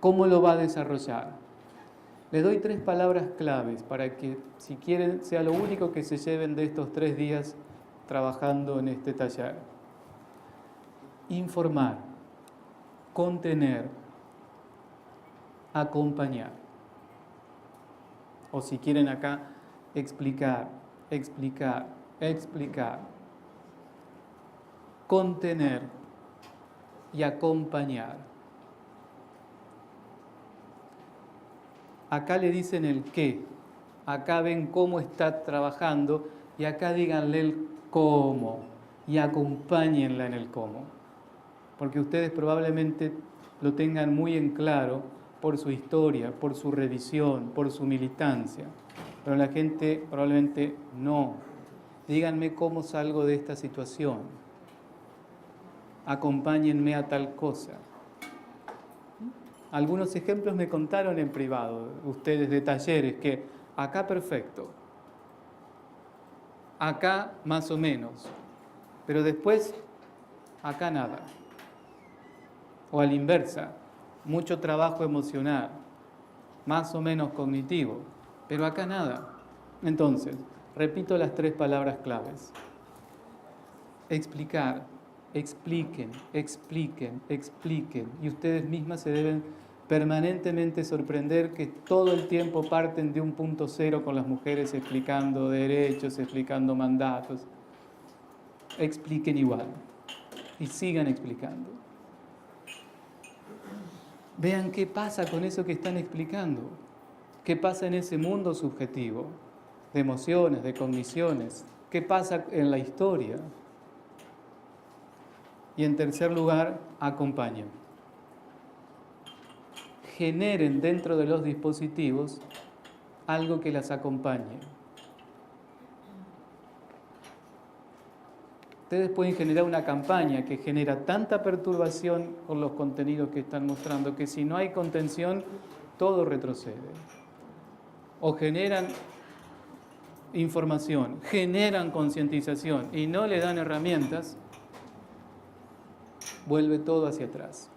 cómo lo va a desarrollar. Les doy 3 palabras claves para que, si quieren, sea lo único que se lleven de estos 3 días trabajando en este taller. Informar, contener, acompañar. O si quieren acá, explicar. Contener y acompañar. Acá le dicen el qué, acá ven cómo está trabajando y acá díganle el cómo y acompáñenla en el cómo. Porque ustedes probablemente lo tengan muy en claro por su historia, por su revisión, por su militancia. Pero la gente probablemente no. Díganme cómo salgo de esta situación. Acompáñenme a tal cosa. Algunos ejemplos me contaron en privado, ustedes de talleres, que acá perfecto, acá más o menos, pero después acá nada. O a la inversa, mucho trabajo emocional, más o menos cognitivo, pero acá nada. Entonces, repito las 3 palabras claves. Explicar, expliquen. Y ustedes mismas se deben permanentemente sorprender que todo el tiempo parten de un punto cero con las mujeres explicando derechos, explicando mandatos. Expliquen igual y sigan explicando. Vean qué pasa con eso que están explicando. ¿Qué pasa en ese mundo subjetivo de emociones, de cogniciones? ¿Qué pasa en la historia? Y en tercer lugar, acompañen. Generen dentro de los dispositivos algo que las acompañe. Ustedes pueden generar una campaña que genera tanta perturbación con los contenidos que están mostrando que si no hay contención, todo retrocede. O generan información, generan concientización y no le dan herramientas, vuelve todo hacia atrás.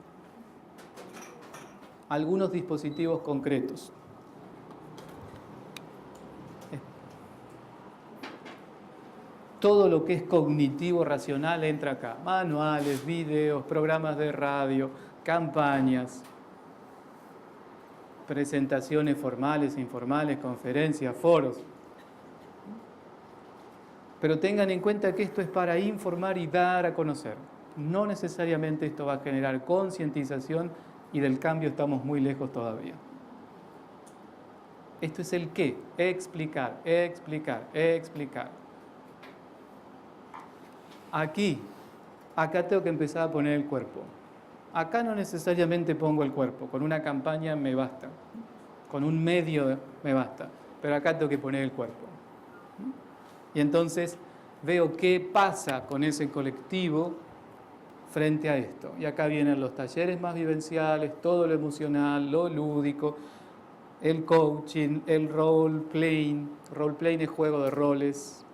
algunos dispositivos concretos. Todo lo que es cognitivo racional entra acá. Manuales, videos, programas de radio, campañas, presentaciones formales, informales, conferencias, foros. Pero tengan en cuenta que esto es para informar y dar a conocer. No necesariamente esto va a generar concientización y del cambio estamos muy lejos todavía. Esto es el qué, explicar, explicar, explicar. Acá tengo que empezar a poner el cuerpo. Acá no necesariamente pongo el cuerpo, con una campaña me basta, con un medio me basta, pero acá tengo que poner el cuerpo. Y entonces veo qué pasa con ese colectivo frente a esto. Y acá vienen los talleres más vivenciales, todo lo emocional, lo lúdico, el coaching, el role-playing. Role-playing es juego de roles,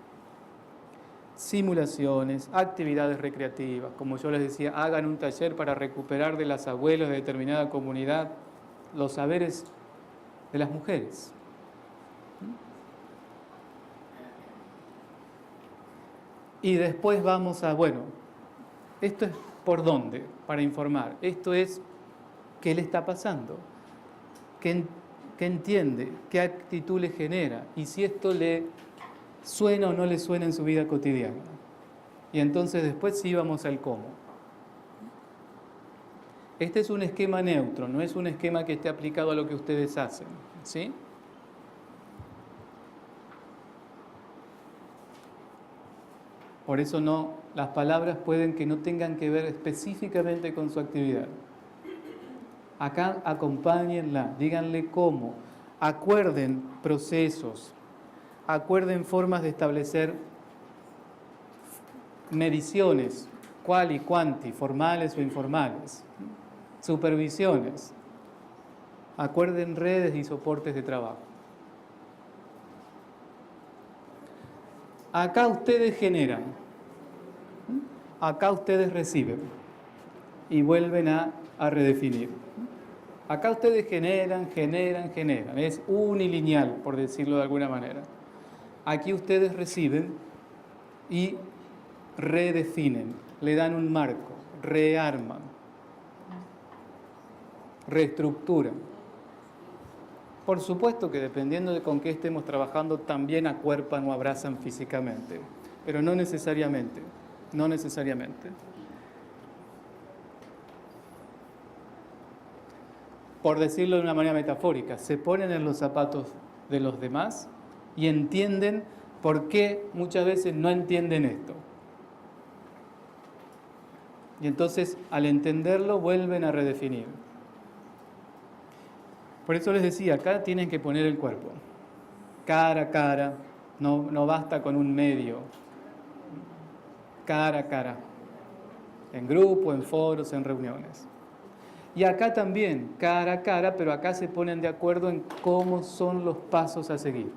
simulaciones, actividades recreativas. Como yo les decía, hagan un taller para recuperar de las abuelas de determinada comunidad los saberes de las mujeres. Y después vamos a, bueno, esto es por dónde, para informar. Esto es qué le está pasando, qué entiende, qué actitud le genera y si esto le suena o no le suena en su vida cotidiana. Y entonces después sí vamos al cómo. Este es un esquema neutro, no es un esquema que esté aplicado a lo que ustedes hacen, ¿sí? Por eso no, las palabras pueden que no tengan que ver específicamente con su actividad. Acá acompáñenla, díganle cómo, acuerden procesos, acuerden formas de establecer mediciones, cual y cuanti, formales o informales, supervisiones, acuerden redes y soportes de trabajo. Acá ustedes generan, acá ustedes reciben y vuelven a redefinir. Acá ustedes generan, es unilineal, por decirlo de alguna manera. Aquí ustedes reciben y redefinen, le dan un marco, rearman, reestructuran. Por supuesto que dependiendo de con qué estemos trabajando, también acuerpan o abrazan físicamente, pero no necesariamente, no necesariamente. Por decirlo de una manera metafórica, se ponen en los zapatos de los demás y entienden por qué muchas veces no entienden esto. Y entonces, al entenderlo, vuelven a redefinir. Por eso les decía, acá tienen que poner el cuerpo, cara a cara, no basta con un medio, cara a cara, en grupo, en foros, en reuniones. Y acá también, cara a cara, pero acá se ponen de acuerdo en cómo son los pasos a seguir.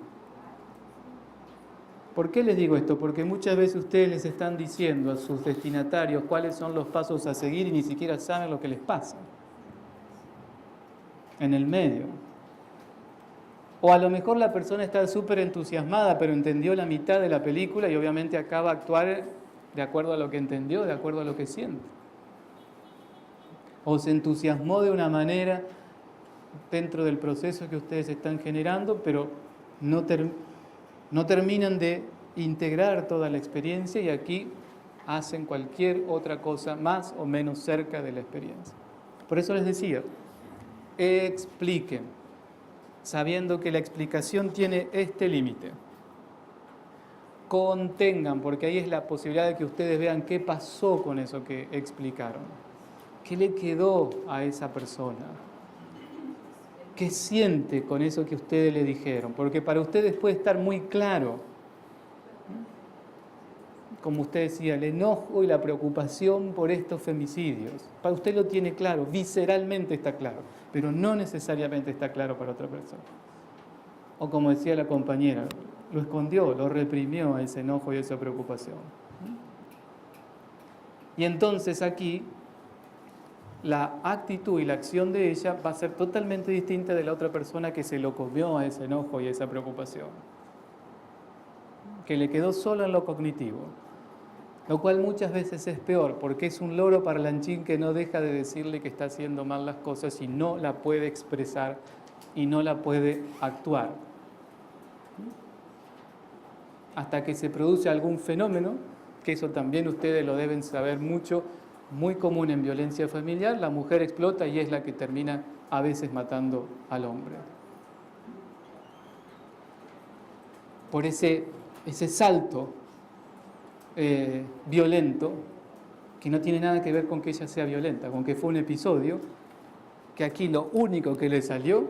¿Por qué les digo esto? Porque muchas veces ustedes les están diciendo a sus destinatarios cuáles son los pasos a seguir y ni siquiera saben lo que les pasa en el medio. O a lo mejor la persona está súper entusiasmada, pero entendió la mitad de la película y obviamente acaba de actuar de acuerdo a lo que entendió, de acuerdo a lo que siente. O se entusiasmó de una manera dentro del proceso que ustedes están generando, pero no terminan de integrar toda la experiencia y aquí hacen cualquier otra cosa más o menos cerca de la experiencia. Por eso les decía, expliquen, sabiendo que la explicación tiene este límite. Contengan, porque ahí es la posibilidad de que ustedes vean qué pasó con eso que explicaron. ¿Qué le quedó a esa persona? ¿Qué siente con eso que ustedes le dijeron? Porque para ustedes puede estar muy claro, como usted decía, el enojo y la preocupación por estos femicidios. Para usted lo tiene claro, visceralmente está claro, pero no necesariamente está claro para otra persona. O como decía la compañera, lo escondió, lo reprimió a ese enojo y a esa preocupación. Y entonces aquí la actitud y la acción de ella va a ser totalmente distinta de la otra persona que se lo comió a ese enojo y a esa preocupación, que le quedó solo en lo cognitivo, lo cual muchas veces es peor, porque es un loro parlanchín que no deja de decirle que está haciendo mal las cosas y no la puede expresar y no la puede actuar. Hasta que se produce algún fenómeno, que eso también ustedes lo deben saber mucho, muy común en violencia familiar, la mujer explota y es la que termina a veces matando al hombre. Por ese salto violento, que no tiene nada que ver con que ella sea violenta, con que fue un episodio, que aquí lo único que le salió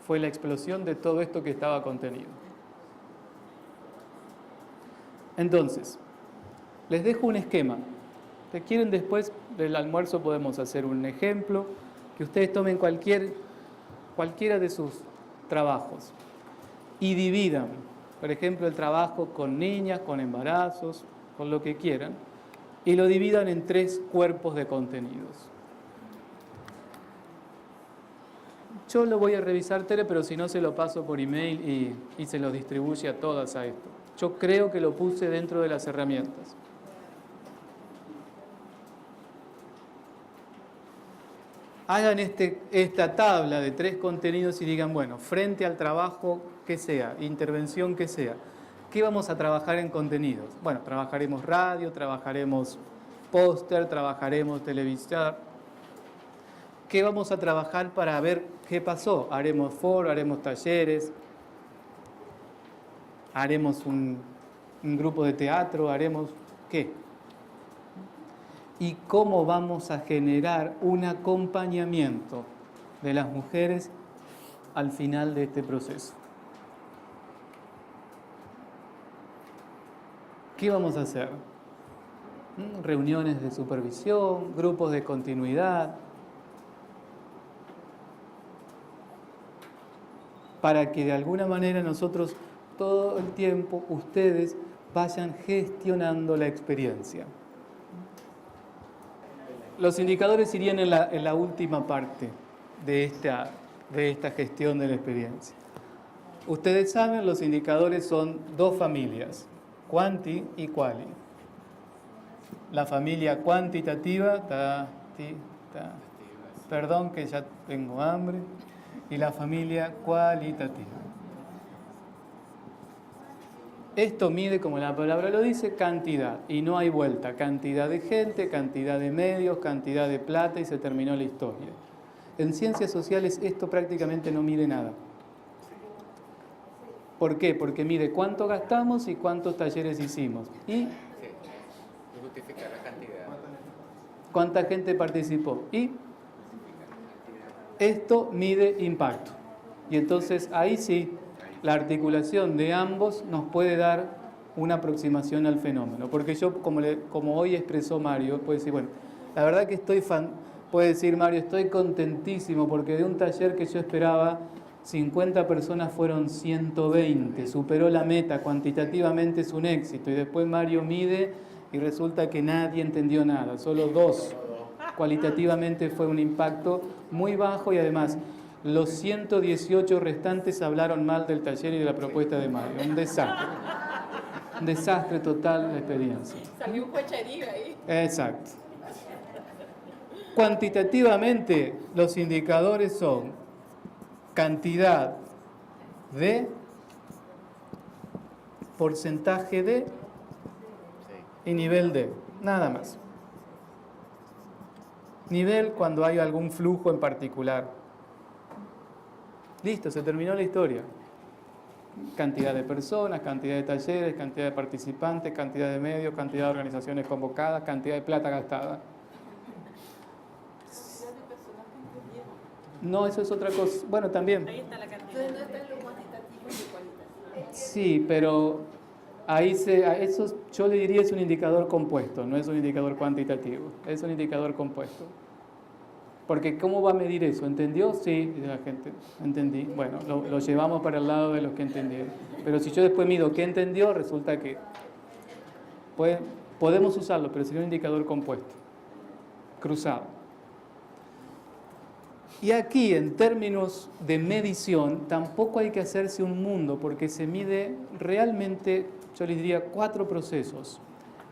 fue la explosión de todo esto que estaba contenido. Entonces, les dejo un esquema. Si quieren, después del almuerzo podemos hacer un ejemplo, que ustedes tomen cualquiera de sus trabajos y dividan, por ejemplo, el trabajo con niñas, con embarazos, con lo que quieran, y lo dividan en 3 cuerpos de contenidos. Yo lo voy a revisar, Tere, pero si no se lo paso por email y se lo distribuye a todas a esto. Yo creo que lo puse dentro de las herramientas. Hagan esta tabla de 3 contenidos y digan, bueno, frente al trabajo que sea, intervención que sea, ¿qué vamos a trabajar en contenidos? Bueno, trabajaremos radio, trabajaremos póster, trabajaremos televisión. ¿Qué vamos a trabajar para ver qué pasó? Haremos foro, haremos talleres, haremos un grupo de teatro, haremos ¿qué? Y cómo vamos a generar un acompañamiento de las mujeres al final de este proceso. ¿Qué vamos a hacer? Reuniones de supervisión, grupos de continuidad, para que de alguna manera nosotros todo el tiempo, ustedes vayan gestionando la experiencia. Los indicadores irían en la última parte de esta gestión de la experiencia. Ustedes saben, los indicadores son 2 familias, quanti y quali. La familia cuantitativa, perdón que ya tengo hambre, y la familia cualitativa. Esto mide, como la palabra lo dice, cantidad, y no hay vuelta. Cantidad de gente, cantidad de medios, cantidad de plata, y se terminó la historia. En ciencias sociales esto prácticamente no mide nada. ¿Por qué? Porque mide cuánto gastamos y cuántos talleres hicimos. Y justificar la cantidad. ¿Cuánta gente participó? Y esto mide impacto. Y entonces ahí sí, la articulación de ambos nos puede dar una aproximación al fenómeno. Porque yo, como hoy expresó Mario, puede decir, bueno, la verdad que puede decir Mario, estoy contentísimo porque de un taller que yo esperaba 50 personas fueron 120, superó la meta, cuantitativamente es un éxito. Y después Mario mide y resulta que nadie entendió nada, solo 2. Cualitativamente fue un impacto muy bajo y además los 118 restantes hablaron mal del taller y de la propuesta de Mario. Un desastre. Un desastre total la experiencia. Salió un cocherío ahí. Exacto. Cuantitativamente los indicadores son cantidad de, porcentaje de y nivel de. Nada más. Nivel cuando hay algún flujo en particular. Listo, se terminó la historia. Cantidad de personas, cantidad de talleres, cantidad de participantes, cantidad de medios, cantidad de organizaciones convocadas, cantidad de plata gastada. No, eso es otra cosa. Bueno, también. Ahí está la cantidad. Entonces no está en lo cuantitativo y lo cualitativo. Sí, pero eso yo le diría es un indicador compuesto, no es un indicador cuantitativo, es un indicador compuesto. Porque ¿cómo va a medir eso? ¿Entendió? Sí, dice la gente, entendí. Bueno, lo llevamos para el lado de los que entendieron. Pero si yo después mido qué entendió, resulta que podemos usarlo, pero sería un indicador compuesto, cruzado. Y aquí, en términos de medición, tampoco hay que hacerse un mundo, porque se mide realmente, yo les diría, 4 procesos.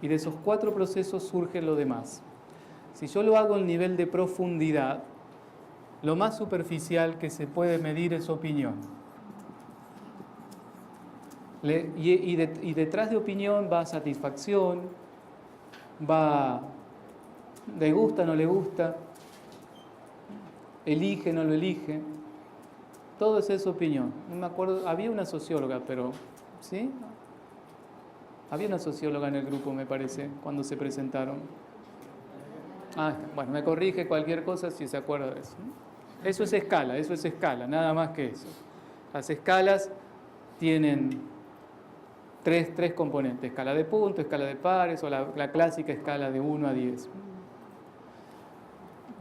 Y de esos 4 procesos surge lo demás. Si yo lo hago al nivel de profundidad, lo más superficial que se puede medir es opinión. Y detrás de opinión va satisfacción, va le gusta, no le gusta, elige, no lo elige. Todo es esa opinión. No me acuerdo, había una socióloga, pero ¿sí? Había una socióloga en el grupo, me parece, cuando se presentaron. Bueno, me corrige cualquier cosa si se acuerda de eso. Eso es escala, nada más que eso. Las escalas tienen tres componentes: escala de puntos, escala de pares o la clásica escala de 1 a 10.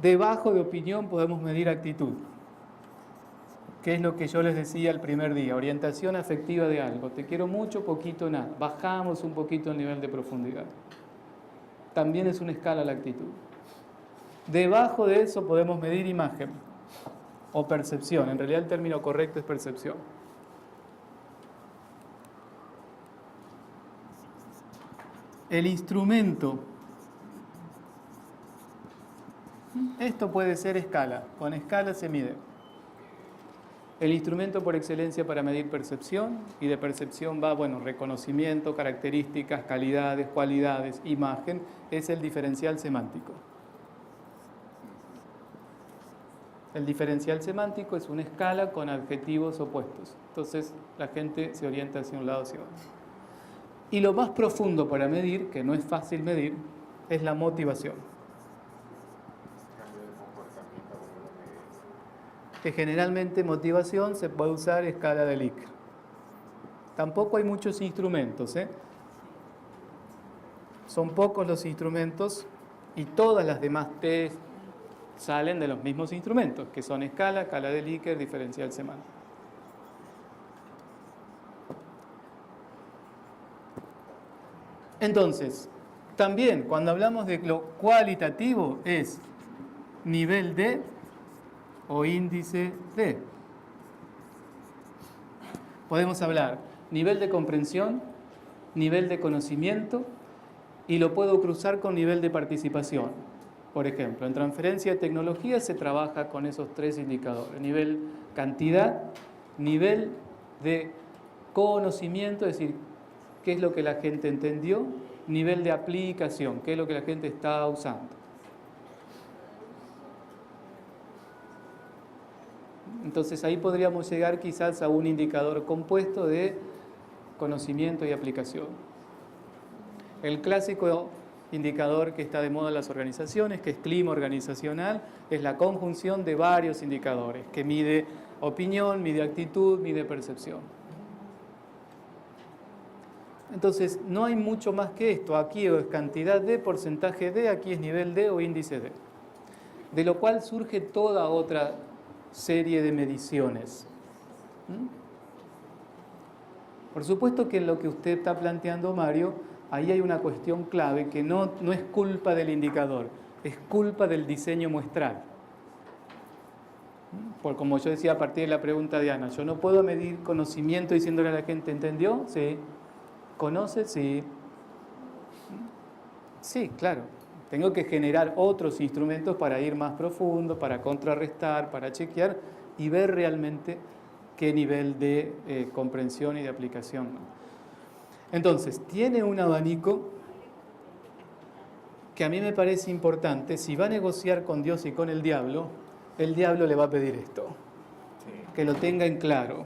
Debajo de opinión podemos medir actitud, que es lo que yo les decía el primer día, orientación afectiva de algo. Te quiero mucho, poquito, nada. Bajamos un poquito el nivel de profundidad. También es una escala la actitud. Debajo de eso podemos medir imagen o percepción. En realidad el término correcto es percepción. El instrumento. Esto puede ser escala. Con escala se mide. El instrumento por excelencia para medir percepción, y de percepción va, reconocimiento, características, calidades, cualidades, imagen, es el diferencial semántico. El diferencial semántico es una escala con adjetivos opuestos. Entonces la gente se orienta hacia un lado o hacia otro. Y lo más profundo para medir, que no es fácil medir, es la motivación. Que generalmente motivación se puede usar escala de Likert. Tampoco hay muchos instrumentos, Son pocos los instrumentos y todas las demás test salen de los mismos instrumentos, que son escala de Likert, diferencial semántico. Entonces, también cuando hablamos de lo cualitativo es nivel D o índice D. Podemos hablar nivel de comprensión, nivel de conocimiento, y lo puedo cruzar con nivel de participación. Por ejemplo, en transferencia de tecnología se trabaja con esos 3 indicadores: nivel cantidad, nivel de conocimiento, es decir, qué es lo que la gente entendió, nivel de aplicación, qué es lo que la gente está usando. Entonces ahí podríamos llegar quizás a un indicador compuesto de conocimiento y aplicación. El clásico indicador que está de moda en las organizaciones, que es clima organizacional, es la conjunción de varios indicadores, que mide opinión, mide actitud, mide percepción. Entonces no hay mucho más que esto. Aquí es cantidad D, porcentaje D, aquí es nivel D o índice D. De lo cual surge toda otra serie de mediciones. Por supuesto que en lo que usted está planteando, Mario, ahí hay una cuestión clave que no es culpa del indicador, es culpa del diseño muestral. Por como yo decía a partir de la pregunta de Ana, yo no puedo medir conocimiento diciéndole a la gente, ¿entendió? Sí. ¿Conoce? Sí. Sí, claro. Tengo que generar otros instrumentos para ir más profundo, para contrarrestar, para chequear y ver realmente qué nivel de comprensión y de aplicación. Entonces, tiene un abanico que a mí me parece importante. Si va a negociar con Dios y con el diablo le va a pedir esto, que lo tenga en claro.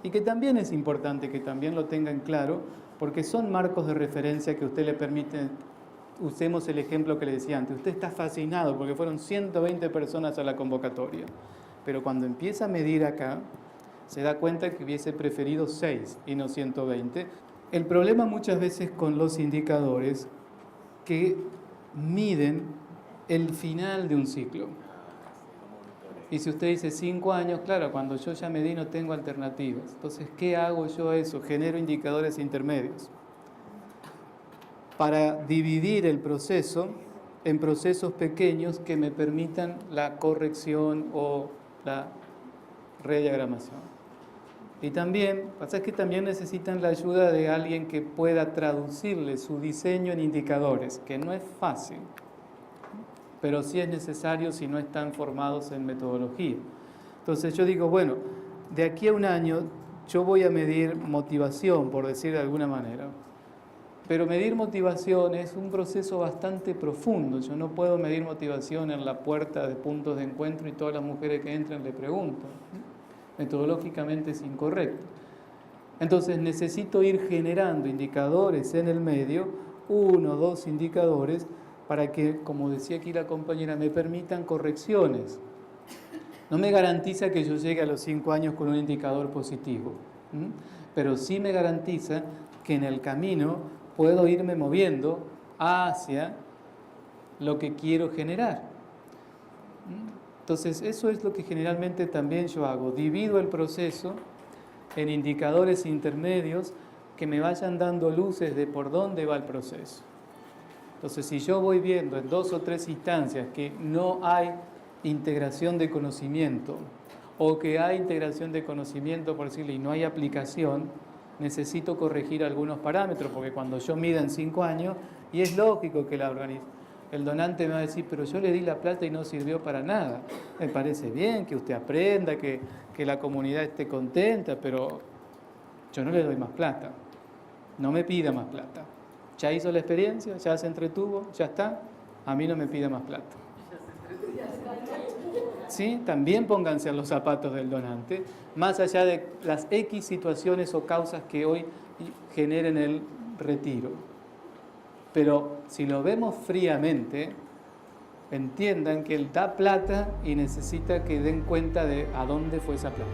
Y que también es importante que también lo tenga en claro, porque son marcos de referencia que usted le permite. Usemos el ejemplo que le decía antes. Usted está fascinado porque fueron 120 personas a la convocatoria. Pero cuando empieza a medir acá, se da cuenta que hubiese preferido 6 y no 120. El problema muchas veces con los indicadores que miden el final de un ciclo. Y si usted dice 5 años, claro, cuando yo ya medí no tengo alternativas. Entonces, ¿qué hago yo a eso? Genero indicadores intermedios. Para dividir el proceso en procesos pequeños que me permitan la corrección o la rediagramación. Y también, pasa que también necesitan la ayuda de alguien que pueda traducirle su diseño en indicadores, que no es fácil, pero sí es necesario si no están formados en metodología. Entonces yo digo, bueno, de aquí a un año yo voy a medir motivación, por decir de alguna manera. Pero medir motivación es un proceso bastante profundo. Yo no puedo medir motivación en la puerta de puntos de encuentro y todas las mujeres que entran le pregunto. Metodológicamente es incorrecto. Entonces necesito ir generando indicadores en el medio, 1 o 2 indicadores, para que, como decía aquí la compañera, me permitan correcciones. No me garantiza que yo llegue a los 5 años con un indicador positivo, pero sí me garantiza que en el camino puedo irme moviendo hacia lo que quiero generar. Entonces, eso es lo que generalmente también yo hago. Divido el proceso en indicadores intermedios que me vayan dando luces de por dónde va el proceso. Entonces, si yo voy viendo en 2 o 3 instancias que no hay integración de conocimiento, o que hay integración de conocimiento, por decirle, y no hay aplicación, necesito corregir algunos parámetros, porque cuando yo mida en 5 años, y es lógico que el donante me va a decir, pero yo le di la plata y no sirvió para nada. Me parece bien que usted aprenda, que la comunidad esté contenta, pero yo no le doy más plata. No me pida más plata. Ya hizo la experiencia, ya se entretuvo, ya está. A mí no me pida más plata. ¿Sí? También pónganse en los zapatos del donante, más allá de las X situaciones o causas que hoy generen el retiro. Pero si lo vemos fríamente, entiendan que él da plata y necesita que den cuenta de a dónde fue esa plata.